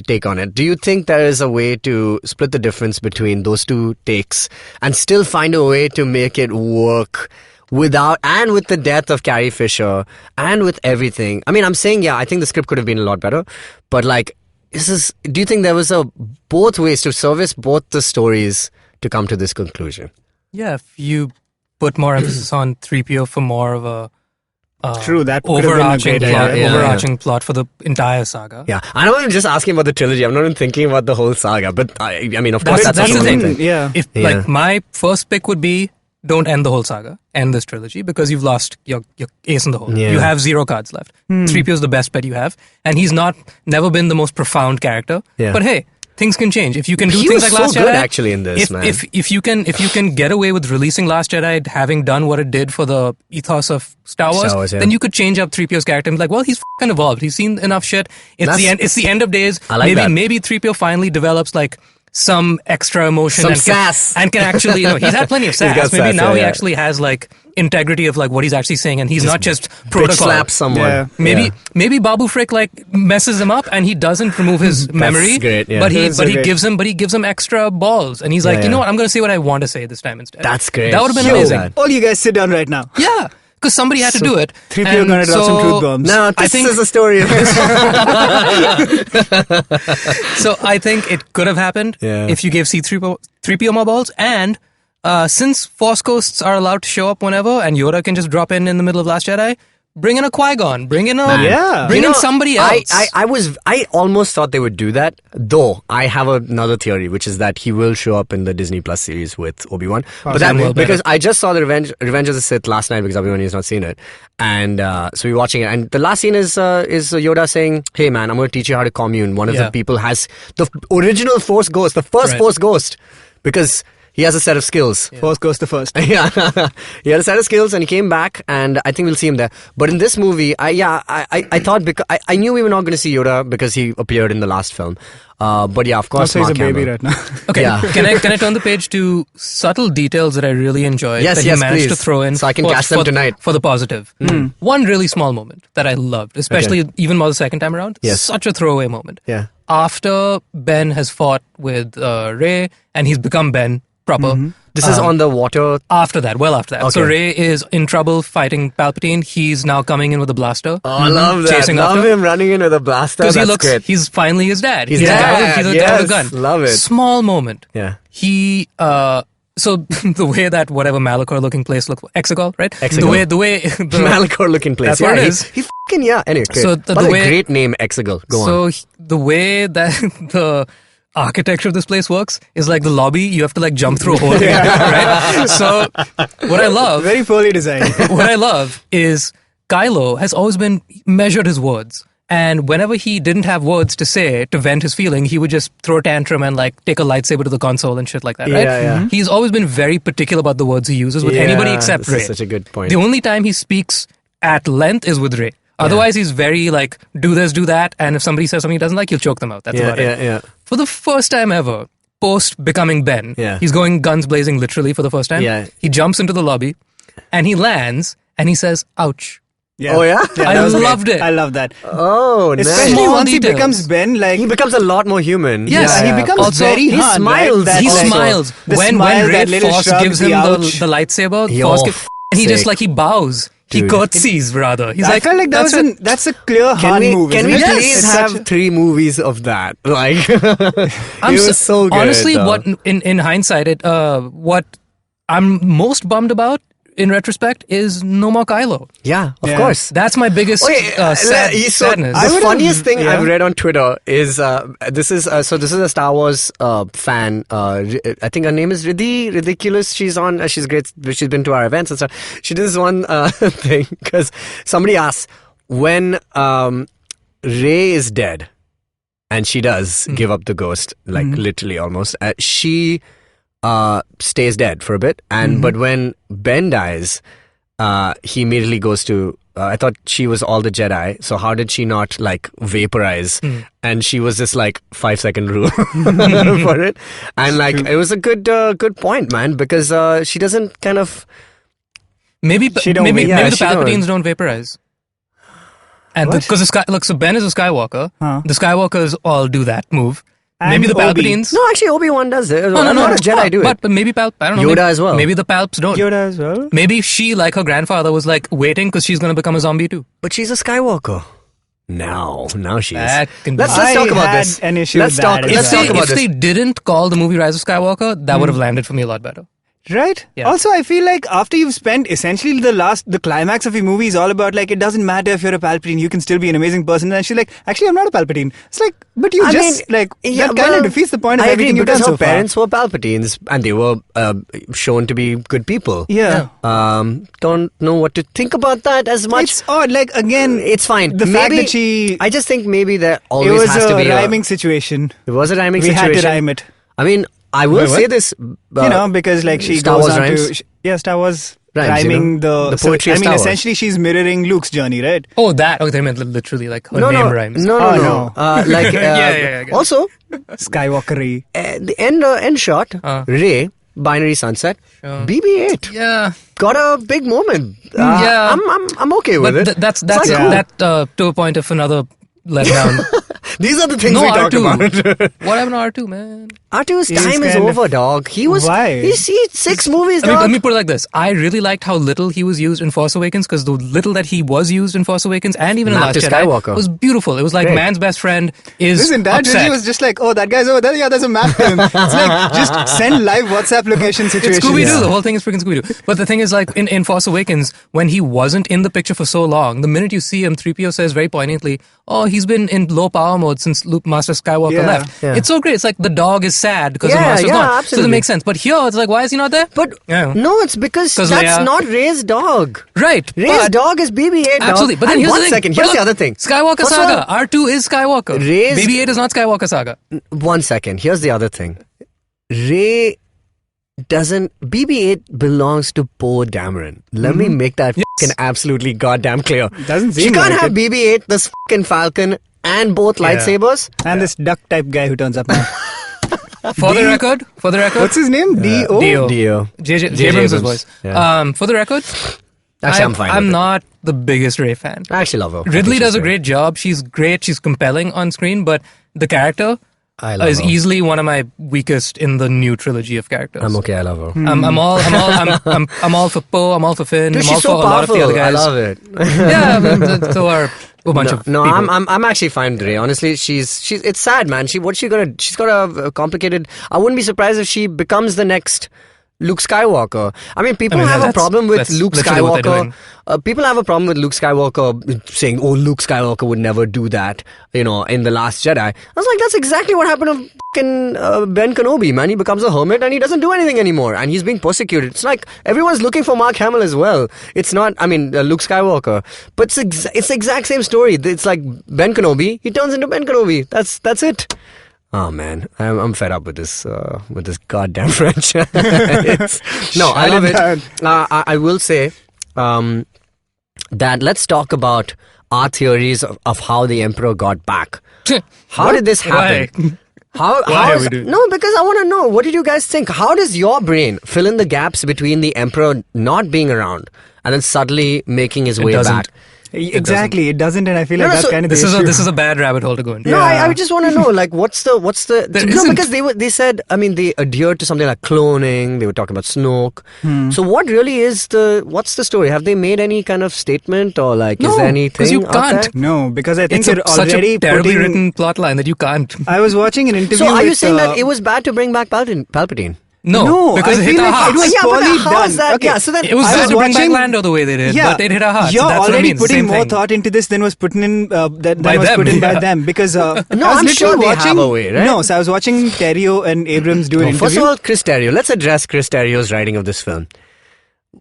take on it. Do you think there is a way to split the difference between those two takes and still find a way to make it work without, and with the death of Carrie Fisher and with everything? I mean, I'm saying, I think the script could have been a lot better, but like, do you think there was both ways to service both the stories to come to this conclusion? Yeah, if you put more emphasis on 3PO for more of a True, that could have been a overarching great plot, idea. overarching plot for the entire saga. Yeah, I'm not even just asking about the trilogy. I'm not even thinking about the whole saga. But I mean, of course, That's that's the also thing. one thing. Yeah. If Yeah. like my first pick would be, don't end the whole saga, end this trilogy, because you've lost your ace in the hole. Yeah. You have 0 cards left. 3PO is the best bet you have, and he's never been the most profound character. Yeah. But hey, things can change. If you can do He things was like Last so good, Jedi, actually, in this, man. if you can get away with releasing Last Jedi, having done what it did for the ethos of Star Wars, yeah. then you could change up 3PO's character and be like, well, he's fucking evolved. He's seen enough shit. It's the end of days. I like that. Maybe 3PO finally develops like some extra emotion Some and sass. and can actually, he's had plenty of sass. got Maybe sass, now yeah, he yeah. actually has like integrity of like what he's actually saying, and he's not just Bitch protocol. slap someone. Yeah. Maybe Babu Frick like messes him up and he doesn't remove his memory, great, yeah. but That's so he great. gives him extra balls, and he's like, Yeah, you know yeah. what, I'm going to say what I want to say this time instead. That's great. That would have been Yo, amazing. man. All you guys sit down right now. Yeah, because somebody had to do it. 3PO And gonna drop some so- truth bombs. No, I this think- is the story of this. So I think it could have happened Yeah. if you gave C3PO more balls, and since Force Ghosts are allowed to show up whenever, and Yoda can just drop in the middle of Last Jedi, bring in a Qui-Gon, bring in somebody else. I almost thought they would do that, though I have another theory, which is that he will show up in the Disney Plus series with Obi-Wan. But that, well, because I just saw the Revenge of the Sith last night because Obi-Wan has not seen it. And so we're watching it. And the last scene is Yoda saying, hey man, I'm going to teach you how to commune. One of the people has the original Force Ghost, the first Force Ghost, because he has a set of skills. Force goes the first. Yeah, he had a set of skills and he came back, and I think we'll see him there. But in this movie, I thought, because I knew we were not going to see Yoda because he appeared in the last film. But yeah, of course, Also, he's a Mark baby Hamill. right now. Okay, Yeah. can I turn the page to subtle details that I really enjoyed Yes, that he yes, managed please. to throw in So I can catch them tonight. for the positive. One really small moment that I loved, especially even more the second time around. Yes. Such a throwaway moment. Yeah. After Ben has fought with Rey and he's become Ben proper. This is on the water. After that. So Okay. Rey is in trouble fighting Palpatine. He's now coming in with a blaster. Oh, I love that. Chasing Love after. him running in with a blaster. Because That's great. he's finally his dad. He's a guy dad, with- he's a guy with a yes, gun. love it. Small moment. Yeah. He so the way that whatever Malachor looking place looked, Exegol, right? Exegol. The way Malachor looking place. That's what it is. He fucking, yeah. Anyway, great. So But the a way- great name, Exegol. Go on. the way that the architecture of this place works is like the lobby. You have to like jump through a hole, right? So what I love, Very poorly designed. what I love is Kylo has always been measured his words. And whenever he didn't have words to say to vent his feeling, he would just throw a tantrum and like take a lightsaber to the console and shit like that, right? Yeah, yeah. He's always been very particular about the words he uses with anybody except this Rey. is such a good point. The only time he speaks at length is with Rey. Otherwise, he's very like, do this, do that, and if somebody says something he doesn't like, he'll choke them out. That's about it. Yeah. For the first time ever, post becoming Ben, Yeah. he's going guns blazing literally for the first time. Yeah. He jumps into the lobby, and he lands, and he says, ouch. Yeah. Oh, yeah? I that was great. loved it. I love that. Oh, nice. Especially Small once details. he becomes Ben, like He becomes a lot more human. Yes. Yeah, he becomes Also, very he hard. smiles. Right? That, He also- smiles. the When smile, Ray that little Force shrug, gives the him ouch. the lightsaber, Yo, Force and he just sake. like, he bows. He Dude. curtsies, rather. He's I like, felt like that's a clear Han move. Can isn't we it? please It's have such a- 3 movies of that? Like, I'm it was so good. honestly, though. what in hindsight, what I'm most bummed about in retrospect is no more Kylo. Yeah, of Yeah. course. That's my biggest sadness. The funniest thing yeah. I've read on Twitter is this is a Star Wars fan. I think her name is Ridiculous. She's on. She's great. She's been to our events and stuff. She did this one thing because somebody asked when Rey is dead. and she does give up the ghost, like literally almost. She stays dead for a bit, and but when Ben dies, he immediately goes to. I thought she was all the Jedi, so how did she not like vaporize? And she was this like 5-second rule for it, and like it was a good point, man, because she doesn't kind of. Maybe she maybe the she Palpatines don't vaporize. And because so Ben is a Skywalker. The Skywalkers all do that move. And maybe the Palpatines. No, actually, Obi-Wan does it. No. A lot of Jedi do it. But maybe I don't know. Yoda as well. Maybe the Palps don't. Yoda as well. Maybe she, like her grandfather, was like waiting because she's going to become a zombie too. But she's a Skywalker. Now she is. That can be- Let's talk about had this. an issue Let's with talk. that as Let's well. talk about if this. they didn't call the movie Rise of Skywalker, that would have landed for me a lot better. Right? Yeah. Also, I feel like after you've spent essentially the climax of your movie is all about like, it doesn't matter if you're a Palpatine, you can still be an amazing person. And she's like, actually, I'm not a Palpatine. It's like, but you that kind of defeats the point of I everything agree, you've done because so her parents were Palpatines and they were shown to be good people. Yeah. Don't know what to think about that as much. It's odd. Like, again, It's fine. the fact Maybe- that she... I just think maybe there It always was has to a be rhyming situation. It was a rhyming We situation. had to rhyme it. I mean, I will Wait, what? say this. Because like she Star goes Wars on rhymes? to... Star Wars Rhymes, rhyming the poetry I of mean, Star Wars. essentially she's mirroring Luke's journey, right? Oh, that. Oh, they meant literally like her name rhymes. No. Like, Yeah, I get it. also, Skywalker-y. the end shot, Rey, Binary Sunset, BB-8 Yeah. got a big moment. Yeah. I'm okay with But it. that's It's like, cool. that to a point of another letdown. These are the things No, we talk R2. about. What happened to R2, man? R2's He's time is kind of- over, dog. He was. Why? He's 6 movies, I mean, dog. let me put it like this. I really liked how little he was used in Force Awakens, because the little that he was used in Force Awakens and even in Mapped Last to Jedi Skywalker. was beautiful. It was like Great. man's best friend is Listen, that upset. really was just like, oh, that guy's over there. Yeah, there's a map to him. It's like, just send live WhatsApp location It's situations. Scooby-Doo. The whole thing is freaking Scooby-Doo. But the thing is, like, in Force Awakens, when he wasn't in the picture for so long, the minute you see him, 3PO says very poignantly, oh, he's been in low power mode since Master Skywalker Yeah. left. Yeah. It's so great. It's like the dog is sad because the Yeah, Master's yeah, gone. So absolutely. it makes sense. But here, it's like, why is he not there? But Yeah. no, it's because 'Cause that's Leia- not Rey's dog. Right. Rey's but- dog is BB-8, dog. Absolutely. But then And here's one the thing. second. But Here's look, the other thing. Skywalker First of Saga. R2 is Skywalker. Rey's- BB-8 is not Skywalker Saga. 1 second. Here's the other thing. Rey doesn't. BB-8 belongs to Poe Dameron. Let me make that fucking absolutely goddamn clear. Doesn't She seem can't like have it. BB-8, this fucking Falcon, and both Yeah. lightsabers. And this duck type guy who turns up now. For the record, What's his name? D.O.? D.O. Dio. J.J. Abrams' voice. Yeah. For the record, Actually, I'm fine. I'm with not the biggest Rey fan. it. I actually love her. I think Ridley she's does a great job. She's great. She's compelling on screen, but the character I love is her. easily one of my weakest in the new trilogy of characters. I'm okay. I love her. I'm all for Poe. I'm all for Finn. Dude, I'm all she's for so a lot of the powerful. other guys. I love it. Yeah, so are a bunch of No, people. I'm actually fine with Rey. Honestly, she's. It's sad, man. She's got a complicated. I wouldn't be surprised if she becomes the next Luke Skywalker. I mean, people have a that's- problem with that's Luke literally what they're Skywalker. doing. People have a problem with Luke Skywalker saying, "Oh, Luke Skywalker would never do that." You know, in the Last Jedi. I was like, that's exactly what happened to fucking Ben Kenobi. Man, he becomes a hermit and he doesn't do anything anymore, and he's being persecuted. It's like everyone's looking for Mark Hamill as well. It's not. I mean, Luke Skywalker, but it's the exact same story. It's like Ben Kenobi. He turns into Ben Kenobi. That's it. Oh man, I'm fed up with this goddamn franchise. I love it. I will say that let's talk about our theories of how the Emperor got back. How did this happen? Why How are is, we doing no, because I want to know, what did you guys think? How does your brain fill in the gaps between the Emperor not being around and then suddenly making his way doesn't. back? Exactly, it doesn't, and I feel No, like no, that's so kind of the This issue. is a bad rabbit hole to go into. No, I just want to know, like, what's the There no, isn't. because they said, I mean, they adhered to something like cloning. They were talking about Snoke. So what really is what's the story? Have they made any kind of statement, or like, No, is there anything 'cause you out can't. there? No, because I think It's you're such already a terribly putting... written plot line that you can't. I was watching an interview So are you with, saying that it was bad to bring back Palpatine? No, because I it hit feel our like hearts. it was Yeah, but poorly how done. is that? Okay. Yeah, so then It was I bad was to bring back watching- Lando the way they did, but it hit our hearts. You're That's what I already mean. putting Same more thing. thought into this than was put in than By was them, put in by yeah. them, because No, I was I'm literally sure they have watching, a way, right? No, so I was watching Terrio and Abrams do an First interview. of all, Chris Terrio. Let's address Chris Terrio's writing of this film.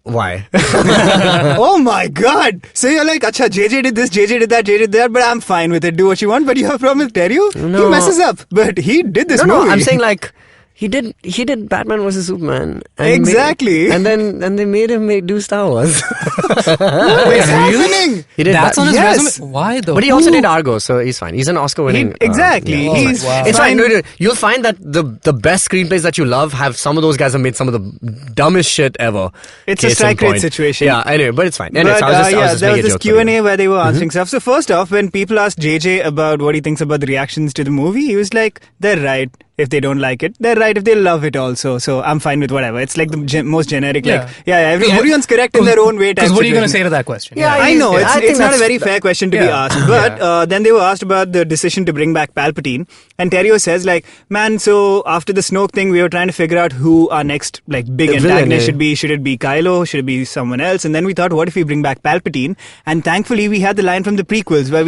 Why? Oh my god! So you're like, acha, JJ did this, JJ did that, JJ did that, but I'm fine with it. Do what you want, but you have a problem with Terrio? No. He messes up, but he did this movie. No, I'm saying like he did Batman vs Superman. And Exactly. and they made him do Star Wars. What is happening? He did That's that. on his Yes. resume. Why though? But he also did Argo, so he's fine. He's an Oscar-winning. Exactly. Oh, He's wow. It's fine. fine. No, you'll find that the best screenplays that you love have some of those guys have made some of the dumbest shit ever. It's a Case in strike rate point. situation. Yeah, anyway, but it's fine. Anyways, But I was just there was making a this joke. Q&A where they were answering stuff. So first off, when people asked JJ about what he thinks about the reactions to the movie, he was like, they're right if they don't like it. They're right if they love it also. So I'm fine with whatever. It's like the most generic, everyone's correct in their own way. Because what are you going to say to that question? Yeah, I know, I think it's not a that's- very fair question to be asked. But then they were asked about the decision to bring back Palpatine. And Terrio says, like, man, so after the Snoke thing, we were trying to figure out who our next big villain, antagonist yeah. should be. Should it be Kylo? Should it be someone else? And then we thought, what if we bring back Palpatine? And thankfully, we had the line from the prequels where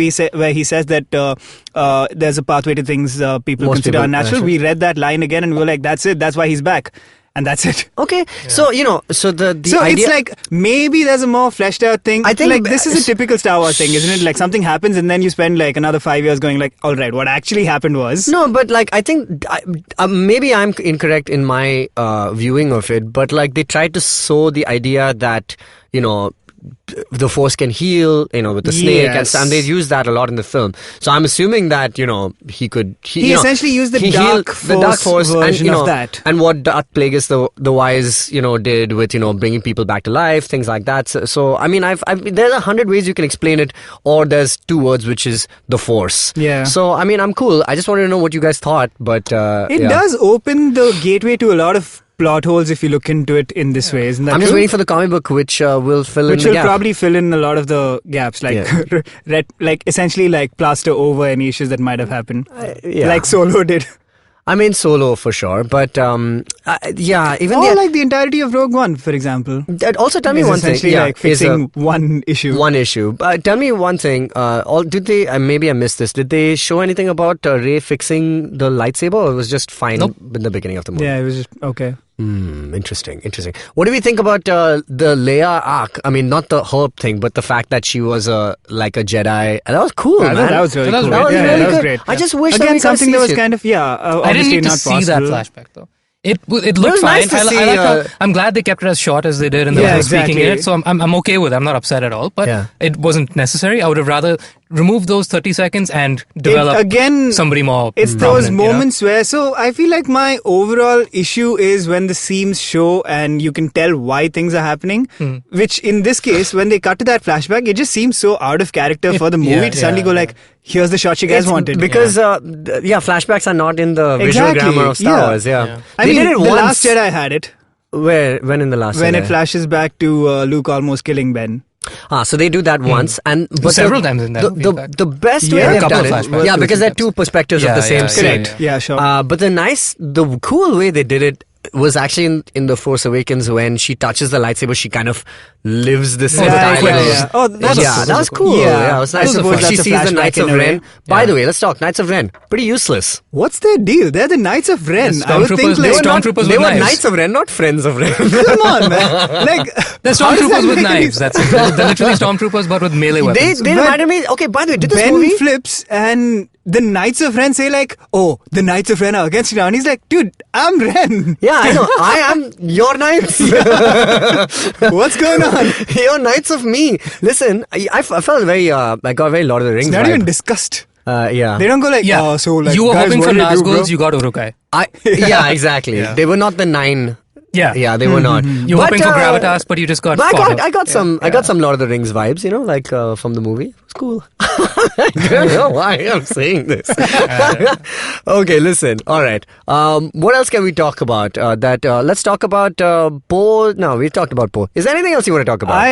he says that there's a pathway to things people Most consider people- unnatural. We read that line again and we were like, that's it. That's why he's back. And that's it. Okay, so so the So idea. it's like maybe there's a more fleshed out thing. I think like this is a typical Star Wars thing, isn't it? Like something happens and then you spend like another 5 years going like, all right, what actually happened was. No, but like I think maybe I'm incorrect in my viewing of it, but like they tried to sow the idea that the Force can heal, with the snake, Yes. and they use that a lot in the film. So I'm assuming that he could. He essentially used the he Dark healed the Dark Force Force version and, of that. and what Darth Plagueis the Wise did with bringing people back to life, things like that. So I mean, there's 100 ways you can explain it, or there's two words, which is the Force. Yeah. So I mean, I'm cool. I just wanted to know what you guys thought, but It does open the gateway to a lot of plot holes if you look into it in this way, isn't that I'm just true? waiting for the comic book, which will fill in Which the will gap. probably fill in a lot of the gaps, like like essentially like plaster over any issues that might have happened, yeah. like Solo did. I mean, Solo for sure, but even Or like the entirety of Rogue One, for example. also tell me is one thing. essentially Yeah, like fixing one issue. one issue. Tell me one thing. Did they? Maybe I missed this. Did they show anything about Rey fixing the lightsaber, or it was just fine in the beginning of the movie? Yeah, it was just okay. Interesting. What do we think about the Leia arc? I mean, not the her thing, but the fact that she was like a Jedi. And that was cool, I man. thought that was really That was cool. really good. Yeah, really that was good. great. I just wish that Again, we got something to that see was it. kind of I didn't obviously need to not see possible. that flashback though. It looked was fine. nice to see, I like how, I'm glad they kept it as short as they did and there Yeah, was no speaking in exactly. it. So I'm okay with it. I'm not upset at all. But Yeah. it wasn't necessary. I would have rather removed those 30 seconds and develop somebody more. It's those prominent, moments where, so I feel like my overall issue is when the seams show and you can tell why things are happening, which in this case, when they cut to that flashback, it just seems so out of character for the movie to suddenly go like, here's the shot you guys wanted. Because flashbacks are not in the visual Exactly, grammar of Star yeah. Wars. Yeah, I They mean, did it The once. Last Jedi had it. When in the last When Jedi? it flashes back to Luke almost killing Ben. So they do that once, but Several times in that movie, in fact. the best way Yeah, a they've couple done of it, flashbacks. yeah, because they're two perspectives of the same scene. Correct. Yeah, sure. But the cool way they did it was actually in The Force Awakens when she touches the lightsaber, she kind of lives this Right, time. yeah. Oh, that was cool. Yeah, it was I nice. suppose She that's a sees the flashback Knights in of a way. Ren. By the way, let's talk Knights of Ren. Pretty useless. What's their deal? They're the Knights of Ren. The I would think Stormtroopers- like, the Stormtroopers They with were knives. Knights of Ren, not friends of Ren. come on, man. Like, They're how does that stormtroopers with make any knives. That's it. They're literally stormtroopers, but with melee they weapons. reminded me. Okay, by the way, did this Ben movie? flips and the Knights of Ren say like, oh, the Knights of Ren are against you now. And he's like, dude, I'm Ren. Yeah, I know. I am your knights. What's going on? Your knights of me. Listen, I felt very. I got very Lord of the Rings. It's not vibe. even discussed. Yeah. They don't go like, Yeah. oh, so like, you were guys, hoping what for do you do, bro? Nazguls, you got Urukai. Yeah, exactly. Yeah. They were not the 9. Yeah. Yeah, they were not. You were hoping for gravitas, but you just got But fodder. I got some Lord of the Rings vibes, like from the movie. It's cool. I don't know why I'm saying this. Okay, listen. All right. What else can we talk about? Let's talk about Poe. No, we talked about Poe. Is there anything else you want to talk about?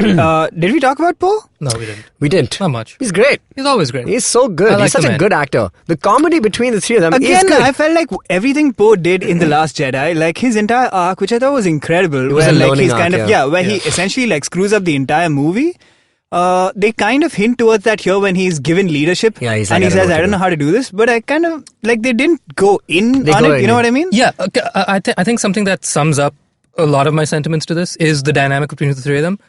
Did we talk about Poe? No, we didn't. We didn't. Not much. He's great. He's always great. He's so good. I like He's such the a man. good actor. The comedy between the three of them is Again, good. I felt like everything Poe did in The Last Jedi, like his entire arc, which I thought was incredible. It was where, a like, learning he's arc, kind of, yeah. where he essentially like screws up the entire movie. They kind of hint towards that here when he's given leadership. Yeah, he's and like, he I don't says, know what I to don't do." know how to do this. But I kind of, like, they didn't go in They on go it. in, You know yeah. what I mean? Yeah, I think something that sums up a lot of my sentiments to this is the dynamic between the three of them,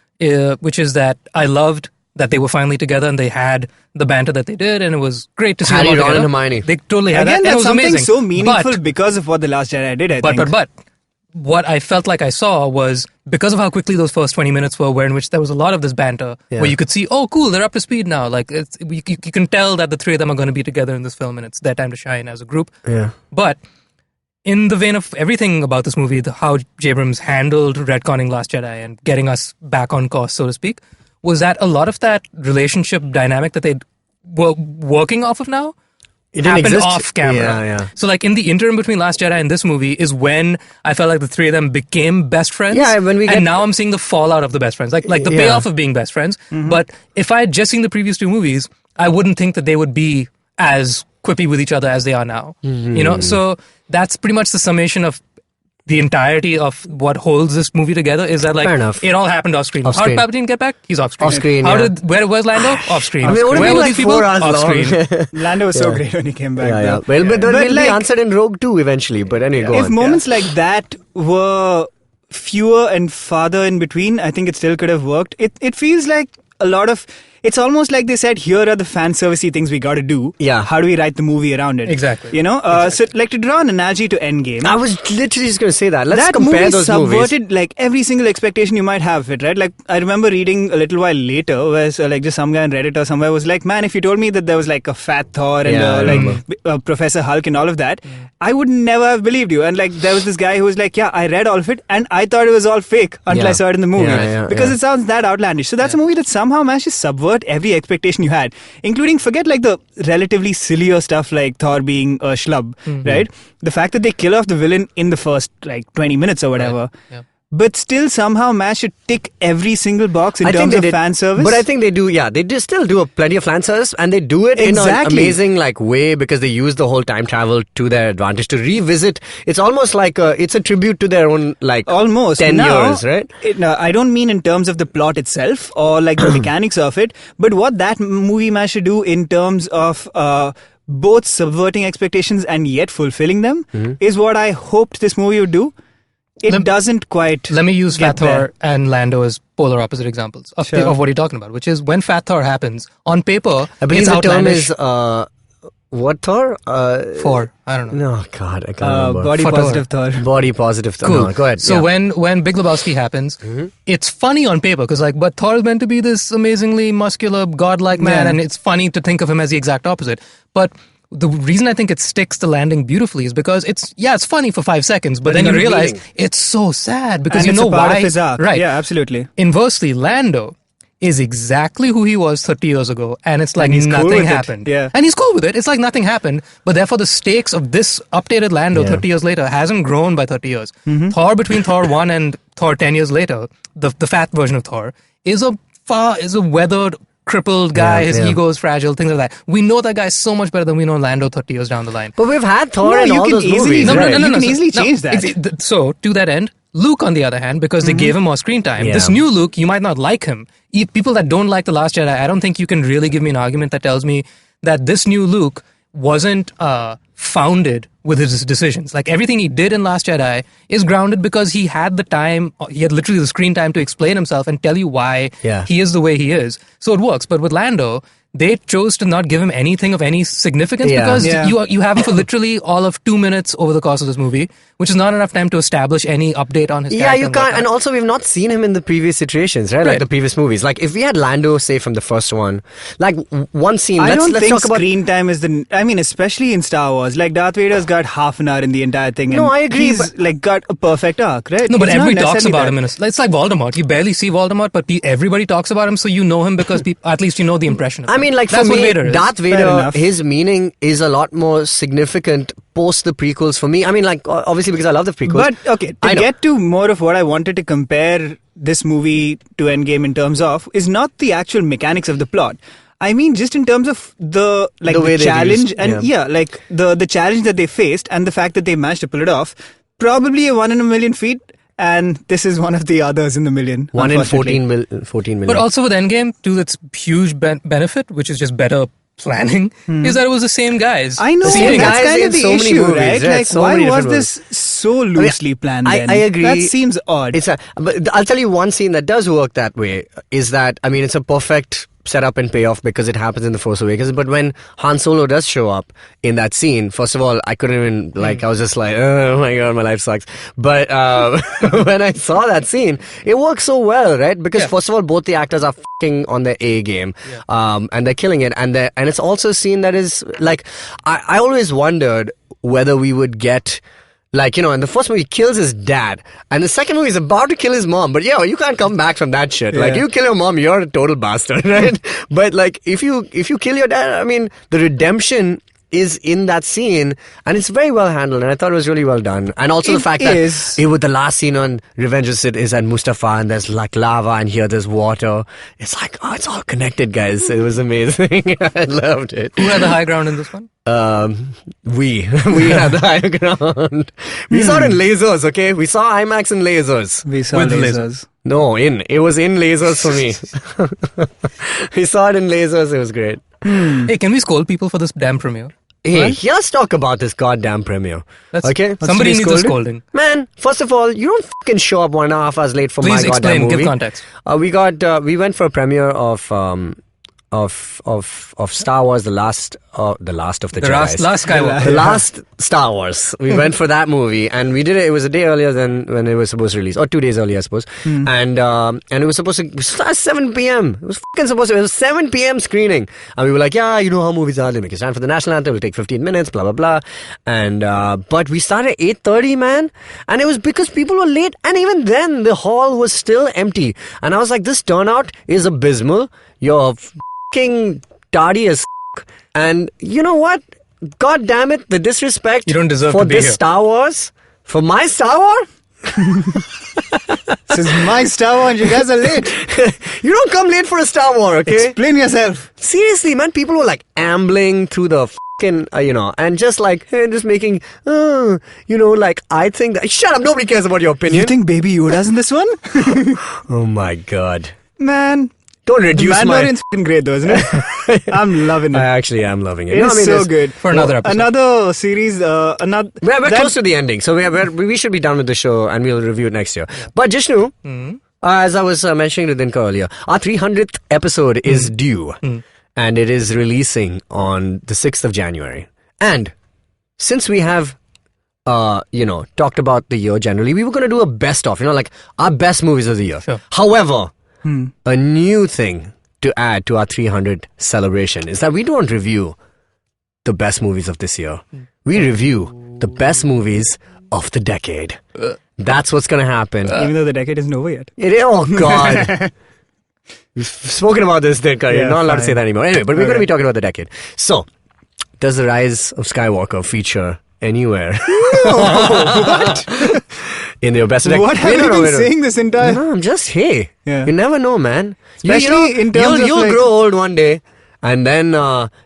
which is that I loved that they were finally together and they had the banter that they did, and it was great to see Harry, them all Ron, together. and Hermione. They totally had Again, that. And it that's was something amazing. so meaningful But- because of what The Last Jedi did, I think. But what I felt like I saw was, because of how quickly those first 20 minutes were in which there was a lot of this banter, where you could see, oh, cool, they're up to speed now. Like, you can tell that the three of them are going to be together in this film, and it's their time to shine as a group. Yeah. But in the vein of everything about this movie, how J. Abrams handled retconning Last Jedi and getting us back on course, so to speak, was that a lot of that relationship dynamic that they were working off of now It didn't happened exist. off camera. Yeah. So like in the interim between Last Jedi and this movie is when I felt like the three of them became best friends. Yeah, when we get- and now I'm seeing the fallout of the best friends. Like the Yeah. payoff of being best friends. But if I had just seen the previous two movies, I wouldn't think that they would be as quippy with each other as they are now. You know, so that's pretty much the summation of the entirety of what holds this movie together, is that like Fair enough. it all happened off screen. Off How did screen. Palpatine get back? He's off screen. Off screen, How yeah. where's Lando? Off screen. I mean, it would have Where been were like these people? 4 hours Off long. screen. Lando was so great when he came back. Yeah. though. Well, but But will be like- answered in Rogue 2 eventually. But anyway, go If on. moments like that were fewer and farther in between, I think it still could have worked. It feels like a lot of... It's almost like they said, here are the fan servicey things we got to do. Yeah. How do we write the movie around it? Exactly. You know? So, like, to draw an analogy to Endgame... I was literally just going to say that. Let's that compare movie those subverted movies. like every single expectation you might have of it, right? Like I remember reading a little while later where like just some guy on Reddit or somewhere was like, man, if you told me that there was like a fat Thor and Yeah, I remember. Professor Hulk and all of that, I would never have believed you. And like there was this guy who was like, yeah, I read all of it and I thought it was all fake until Yeah. I saw it in the movie Yeah, because yeah. it sounds that outlandish. So that's a movie that somehow managed to subvert every expectation you had, including forget like the relatively sillier stuff like Thor being a schlub, right? The fact that they kill off the villain in the first like 20 minutes or whatever, Yeah. but still somehow managed to tick every single box in terms they of did, fan service. But I think they do, they do still do a plenty of fan service, and they do it in an Exactly. amazing like way because they use the whole time travel to their advantage to revisit. It's almost like it's a tribute to their own like almost 10 now, years, right? I don't mean in terms of the plot itself or like the mechanics of it, but what that movie managed to do in terms of both subverting expectations and yet fulfilling them is what I hoped this movie would do. It doesn't quite. Let me use get Fat Thor there. and Lando as polar opposite examples of, Sure. of what you're talking about, which is when Fat Thor happens, on paper, I believe it's the term outlandish. is what Thor? Thor. I don't know. No, God, I can't remember. Body Fat positive Thor. Body positive Thor. Cool. No, go ahead. So yeah. when Big Lebowski happens, it's funny on paper because but Thor is meant to be this amazingly muscular, godlike man, Yeah. and it's funny to think of him as the exact opposite. But the reason I think it sticks the landing beautifully is because it's funny for 5 seconds, but then you not realize revealing. it's so sad because And you it's know a part why. of his arc. Right. Yeah, absolutely. Inversely, Lando is exactly who he was 30 years ago, and it's like And he's cool nothing with it. happened. Yeah. And he's cool with it. It's like nothing happened, but therefore the stakes of this updated Lando 30 years later hasn't grown by 30 years. Thor between Thor 1 and Thor 10 years later, the fat version of Thor, is a weathered, crippled guy. Yeah, His yeah. ego is fragile, things like that. We know that guy so much better than we know Lando 30 years down the line. But we've had Thor No, in you all can those easily- movies. No, right? you can So- easily change that. So, to that end, Luke, on the other hand, because they gave him more screen time, Yeah. this new Luke, you might not like him. People that don't like The Last Jedi, I don't think you can really give me an argument that tells me that this new Luke wasn't founded with his decisions. Like everything he did in Last Jedi is grounded because he had the time, he had literally the screen time to explain himself and tell you why Yeah. he is the way he is. So it works. But with Lando, they chose to not give him anything of any significance Yeah. because Yeah. you have him for literally all of 2 minutes over the course of this movie, which is not enough time to establish any update on his Yeah, character. you can't. And also, we've not seen him in the previous iterations, right? Like Right. the previous movies. Like if we had Lando, say from the first one, like one scene. I don't let's think talk about. screen time is the... I mean, especially in Star Wars. Like, Darth Vader's got half an hour in the entire thing. No, and I agree, He's, but- like, got a perfect arc, right? No, but It's not everybody talks necessarily about that. him. It's like Voldemort. You barely see Voldemort, but everybody talks about him, so you know him because at least you know the impression of him. I mean, like That's for what me, Vader is. Darth Fair Vader, enough. his meaning is a lot more significant post the prequels for me. I mean, like obviously because I love the prequels. But, okay, I to know. get to more of what I wanted to compare this movie to Endgame in terms of is not the actual mechanics of the plot. I mean, just in terms of the way they challenge used- and like the challenge that they faced and the fact that they managed to pull it off. Probably a 1 in a million feat, and this is one of the others in the million. 1 in unfortunately. 14 million. But also with Endgame, to its huge benefit, which is just better planning is that it was the same guys. I know, Same that's guys kind in of the so many issue, movies, right? yeah, Like, so why many was different this so loosely planned then? I agree. That seems odd. But I'll tell you one scene that does work that way is that, I mean, it's a perfect setup and payoff because it happens in The Force Awakens. But when Han Solo does show up in that scene, first of all, I couldn't even, I was just like, oh my God, my life sucks. But when I saw that scene, it works so well, right? Because first of all, both the actors are fucking on their A game, and they're killing it. And it's also a scene that is, like, I always wondered whether we would get... Like, in the first movie, he kills his dad. And the second movie, he's about to kill his mom. But you can't come back from that shit. Like, you kill your mom, you're a total bastard, right? But, like, if you kill your dad, I mean, the redemption is in that scene. And it's very well handled. And I thought it was really well done. And also the fact that with the last scene on Revenge of the Sith is at Mustafa. And there's, like, lava. And here there's water. It's like, it's all connected, guys. It was amazing. I loved it. Who had the high ground in this one? We had the higher ground. We saw it in lasers, okay? We saw IMAX in lasers. We saw With lasers. No, it was in lasers for me. We saw it in lasers, it was great. Hey, can we scold people for this damn premiere? Hey, let's talk about this goddamn premiere. Okay? Somebody needs a scolding. Man, first of all, you don't fucking show up 1.5 hours late for Please my goddamn explain, movie. give context. We went for a premiere of Star Wars, the last of the Jedi. Last Skywalker. The last Star Wars. We went for that movie, and we did it. It was a day earlier than when it was supposed to release, or 2 days earlier, I suppose. And it was supposed to start at 7 p.m. It was fucking supposed to. It was 7 p.m. screening, and we were like, yeah, you know how movies are. They make a stand for the national anthem. It'll take 15 minutes. Blah blah blah. And but we started at 8:30, man, and it was because people were late, and even then the hall was still empty. And I was like, this turnout is abysmal. You're fucking tardy as and you know what? God damn it, the disrespect you don't deserve for to be this here. Star Wars, for my Star Wars. This is my Star Wars, you guys are late. You don't come late for a Star Wars, okay? Explain yourself. Seriously, man, people were like ambling through the fucking, and just like, just making, like, I think that, shut up, nobody cares about your opinion. You think Baby Yoda's in this one? Oh my God. Man. Don't reduce the Mandalorian's fucking great though, isn't it? I'm loving it. I actually am loving it. It's so good. For another episode. Another series, We're close to the ending, so we should be done with the show and we'll review it next year. But Jishnu, as I was mentioning to Dinka earlier, our 300th episode is due and it is releasing on the 6th of January. And since we have, talked about the year generally, we were going to do a best of, like our best movies of the year. Sure. However, a new thing to add to our 300 celebration is that we don't review the best movies of this year. We review the best movies of the decade. That's what's going to happen. Even though the decade isn't over yet. Oh, God. We've spoken about this, Dinka. You're not allowed to say that anymore. Anyway, but we're going to be talking about the decade. So, does The Rise of Skywalker feature anywhere? What? In your best decade? What have you been saying this entire... No, I'm just, hey. Yeah. You never know, man. Especially in terms of you'll like... grow old one day, and then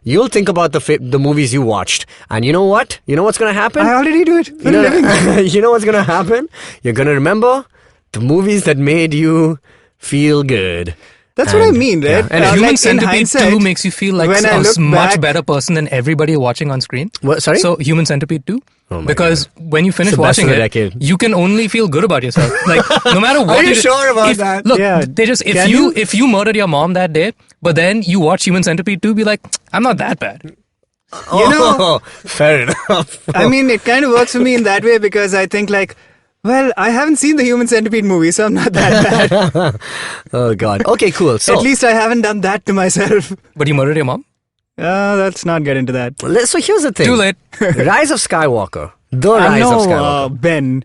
you'll think about the movies you watched. And you know what? You know what's going to happen? I already do it. You know what's going to happen? You're going to remember the movies that made you feel good. That's what I mean, right? Yeah. And Human Centipede 2 makes you feel like a much better person than everybody watching on screen. What, sorry? So, Human Centipede 2. Oh my because God. When you finish watching it, you can only feel good about yourself. Like, no matter what. Are you sure about that? Look, if you murdered your mom that day, but then you watch Human Centipede 2, be like, I'm not that bad. Fair enough. I mean, it kind of works for me in that way because I think like, well, I haven't seen the Human Centipede movie, so I'm not that bad. Oh, God. Okay, cool. So, at least I haven't done that to myself. But you murdered your mom? Let's not get into that. So here's the thing. Too late. Rise of Skywalker. The Rise of Skywalker. Ben.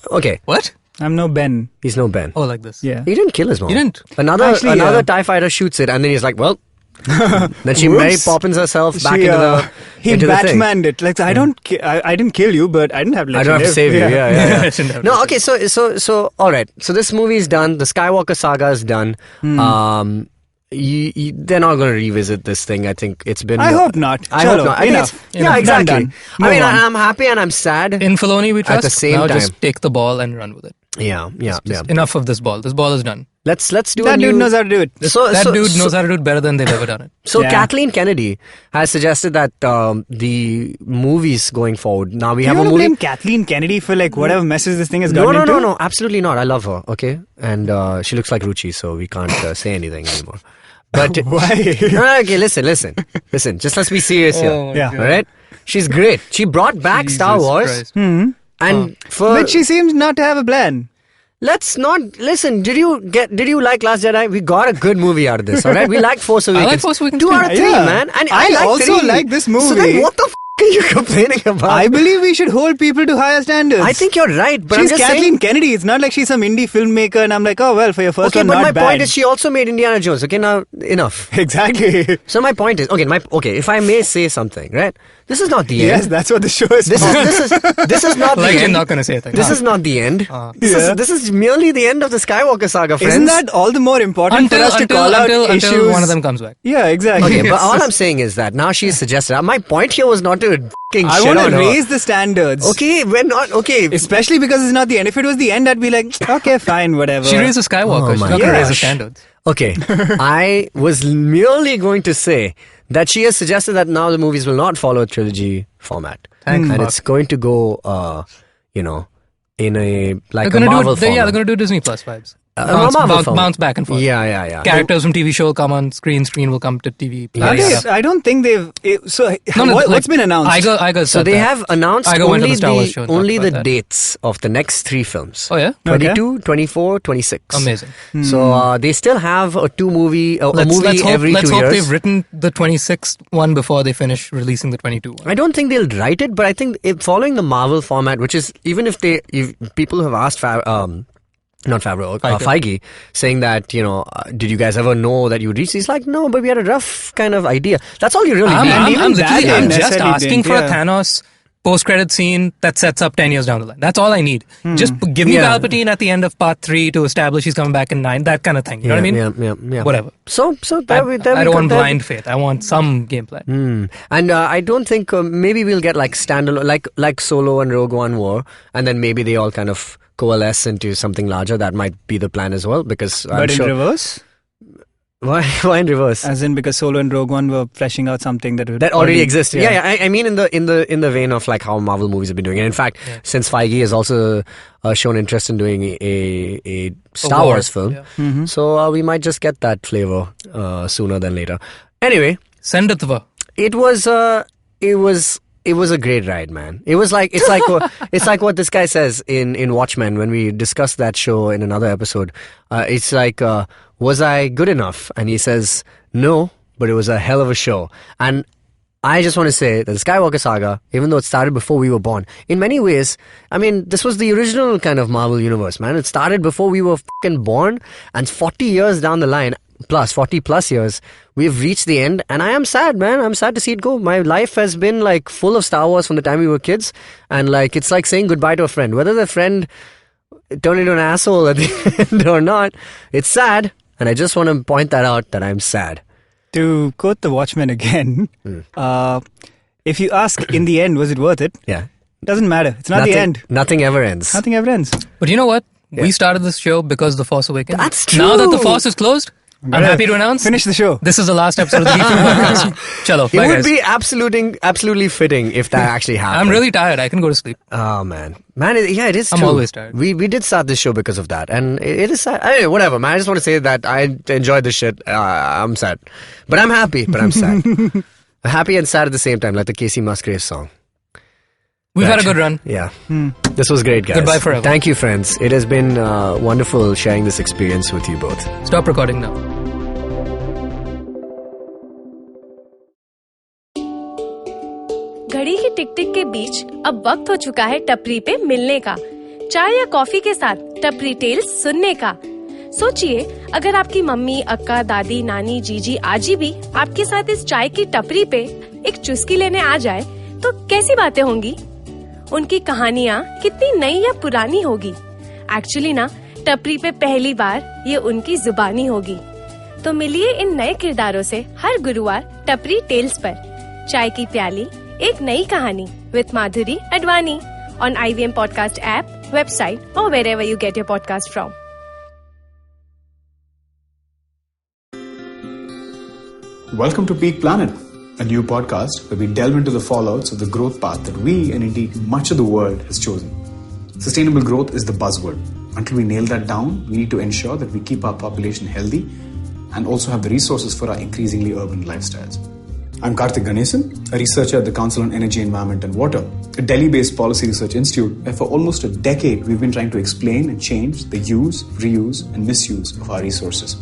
Okay. What? I'm no Ben. He's no Ben. Oh, like this. Yeah. He didn't kill his mom. He didn't. Another TIE fighter shoots it, and then he's like, well... Then she Mary Poppins herself back into the he into Batmaned it. Like I didn't kill you, but I didn't have to let I don't have to save you. Yeah. No, okay. So all right. So this movie is done. The Skywalker saga is done. They're not going to revisit this thing. I think it's been. I hope not. I hope not. I think it's, exactly. Done. I mean, I'm happy and I'm sad. In Filoni, we trust. At the same now time, just take the ball and run with it. Yeah. Enough of this ball. This ball is done. Let's do That dude knows how to do it. That dude knows how to do it better than they've ever done it. So Kathleen Kennedy has suggested that the movies going forward. Now we have a movie. blame Kathleen Kennedy for like whatever messes this thing has gotten into? No, absolutely not. I love her. Okay, and she looks like Ruchi, so we can't say anything anymore. But why? Okay, listen. Just let's be serious here. Yeah. All right. She's great. She brought back Star Wars, and But she seems not to have a plan. let's not listen. Did you like Last Jedi? We got a good movie out of this. All right. We like Force Awakens. I like Force Awakens 2 too. out of 3, Yeah. man. And I like also 3. like this So movie. then what the are you complaining about? I believe we should hold people to higher standards. I think you're right, but she's I'm just Kathleen saying. Kennedy. It's not like she's some indie filmmaker and I'm like, oh, well, for your first Okay, one, but not my bad. point is she also made Indiana Jones. Okay, now enough. Exactly. So my point is, okay, if I may say something, right? This is not the Yes, end. that's what the show is This is not the Like you're end. not going to say a thing. This is not the end. Yeah. This is merely the end of the Skywalker saga, friends. Isn't that all the more important for us to call out issues? until one of them comes back. Yeah, exactly. Okay, but all I'm saying is that now she's suggested. My point here was not to fucking I shit want on to her. raise the standards. Okay, we're not okay. Especially because it's not the end. If it was the end, I'd be like, okay, fine, whatever. She raised a Skywalker. Oh She's my not going to raise the gosh. standards. Okay, I was merely going to say that she has suggested that now the movies will not follow a trilogy format, Thank and fuck. it's going to go, in a like They're a going Marvel to do format. they're going to do Disney Plus vibes. Marvel format. Bounce back and forth. Yeah. Characters from TV show come on screen. Screen will come to TV. Yeah, Plus. I don't think they've. No, What's like, been announced? I got So they have announced I went to only the Star Wars show and talked only about the that. dates of the next 3 films. Oh yeah, 22, 24, 26. amazing. So they still have a movie Let's hope, every let's 2 hope years. they've written the 26th one before they finish releasing the 22 one. I don't think they'll write it, but I think following the Marvel format, which is even if people have asked Feige, saying that did you guys ever know that you would reach? He's like, no, but we had a rough kind of idea. That's all you really need. I'm that literally they just necessarily asking didn't, for a yeah. Thanos post-credit scene that sets up 10 years down the line. That's all I need. Just give me Yeah. Palpatine at the end of part 3 to establish he's coming back in 9. That kind of thing. You know what I mean? Yeah. Whatever. So I don't want blind faith. I want some gameplay. And I don't think maybe we'll get like standalone, like Solo and Rogue One were, and then maybe they all kind of coalesce into something larger. That might be the plan as well, because I'm But in sure. reverse? Why in reverse? As in because Solo and Rogue One were fleshing out something that Already existed. Yeah. I mean, in the vein of like how Marvel movies have been doing, and in fact, since Feige has also shown interest in doing a Star Wars film, so we might just get that flavor sooner than later. Anyway, Send it to her. it was a great ride, man. It's like what this guy says in Watchmen when we discussed that show in another episode. It's like, was I good enough? And he says, no, but it was a hell of a show. And I just want to say that the Skywalker saga, even though it started before we were born, in many ways, I mean, this was the original kind of Marvel universe, man. It started before we were fucking born, and 40 years down the line, 40 plus years, we've reached the end, and I am sad, man. I'm sad to see it go. My life has been like full of Star Wars from the time we were kids, and like it's like saying goodbye to a friend. Whether the friend turned into an asshole at the end or not, it's sad, and I just want to point that out, that I'm sad. To quote the Watchmen again, if you ask in the end, was it worth it? Yeah. Doesn't matter. It's not the end. Nothing ever ends. Nothing ever ends. But you know what? We started this show because The Force Awakens. That's true. Now that The Force is closed, I'm happy to announce Finish the show. this is the last episode of the Geek podcast. Chalo, It bye would guys. be absolutely fitting if that actually happened. I'm really tired. I can go to sleep. Oh man, it is. I'm true. always tired. We did start this show because of that, and it is sad. Anyway, whatever, man. I just want to say that I enjoyed this shit. I'm sad, but I'm happy. But I'm sad. Happy and sad at the same time, like the Casey Musgraves song. We've had a good run. Yeah, this was great, guys. Goodbye forever. Thank you, friends. It has been wonderful sharing this experience with you both. Stop recording now. घड़ी की टिक टिक के बीच अब वक्त हो चुका है टपरी पे मिलने का, चाय या कॉफी के साथ टपरी टेल्स सुनने का। सोचिए, अगर आपकी मम्मी, अक्का, दादी, नानी, जीजी, आजी भी आपके साथ इस चाय की टपरी पे एक चुस्की लेने आ जाए तो कैसी बातें होंगी? उनकी कहानियाँ कितनी नई या पुरानी होगी? एक्चुअली ना, टपरी पे पहली बार ये उनकी जुबानी होगी। तो मिलिए इन नए किरदारों से हर गुरुवार टपरी टेल्स पर। चाय की प्याली, एक नई कहानी with Madhuri Advani on IVM podcast app website, or wherever you get your podcast from. Welcome to Peak Planet, a new podcast where we delve into the fallouts of the growth path that we and indeed much of the world has chosen. Sustainable growth is the buzzword. Until we nail that down, we need to ensure that we keep our population healthy and also have the resources for our increasingly urban lifestyles. I'm Karthik Ganesan, a researcher at the Council on Energy, Environment and Water, a Delhi-based policy research institute where for almost a decade we've been trying to explain and change the use, reuse and misuse of our resources.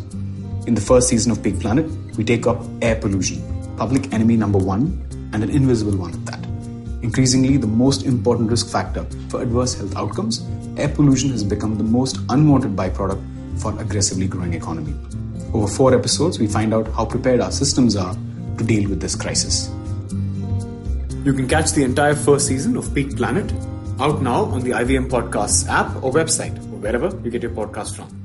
In the first season of Peak Planet, we take up air pollution, public enemy number one and an invisible one at that. Increasingly, the most important risk factor for adverse health outcomes, air pollution has become the most unwanted byproduct for an aggressively growing economy. Over 4 episodes, we find out how prepared our systems are to deal with this crisis. You can catch the entire first season of Peak Planet out now on the IVM Podcasts app or website, or wherever you get your podcast from.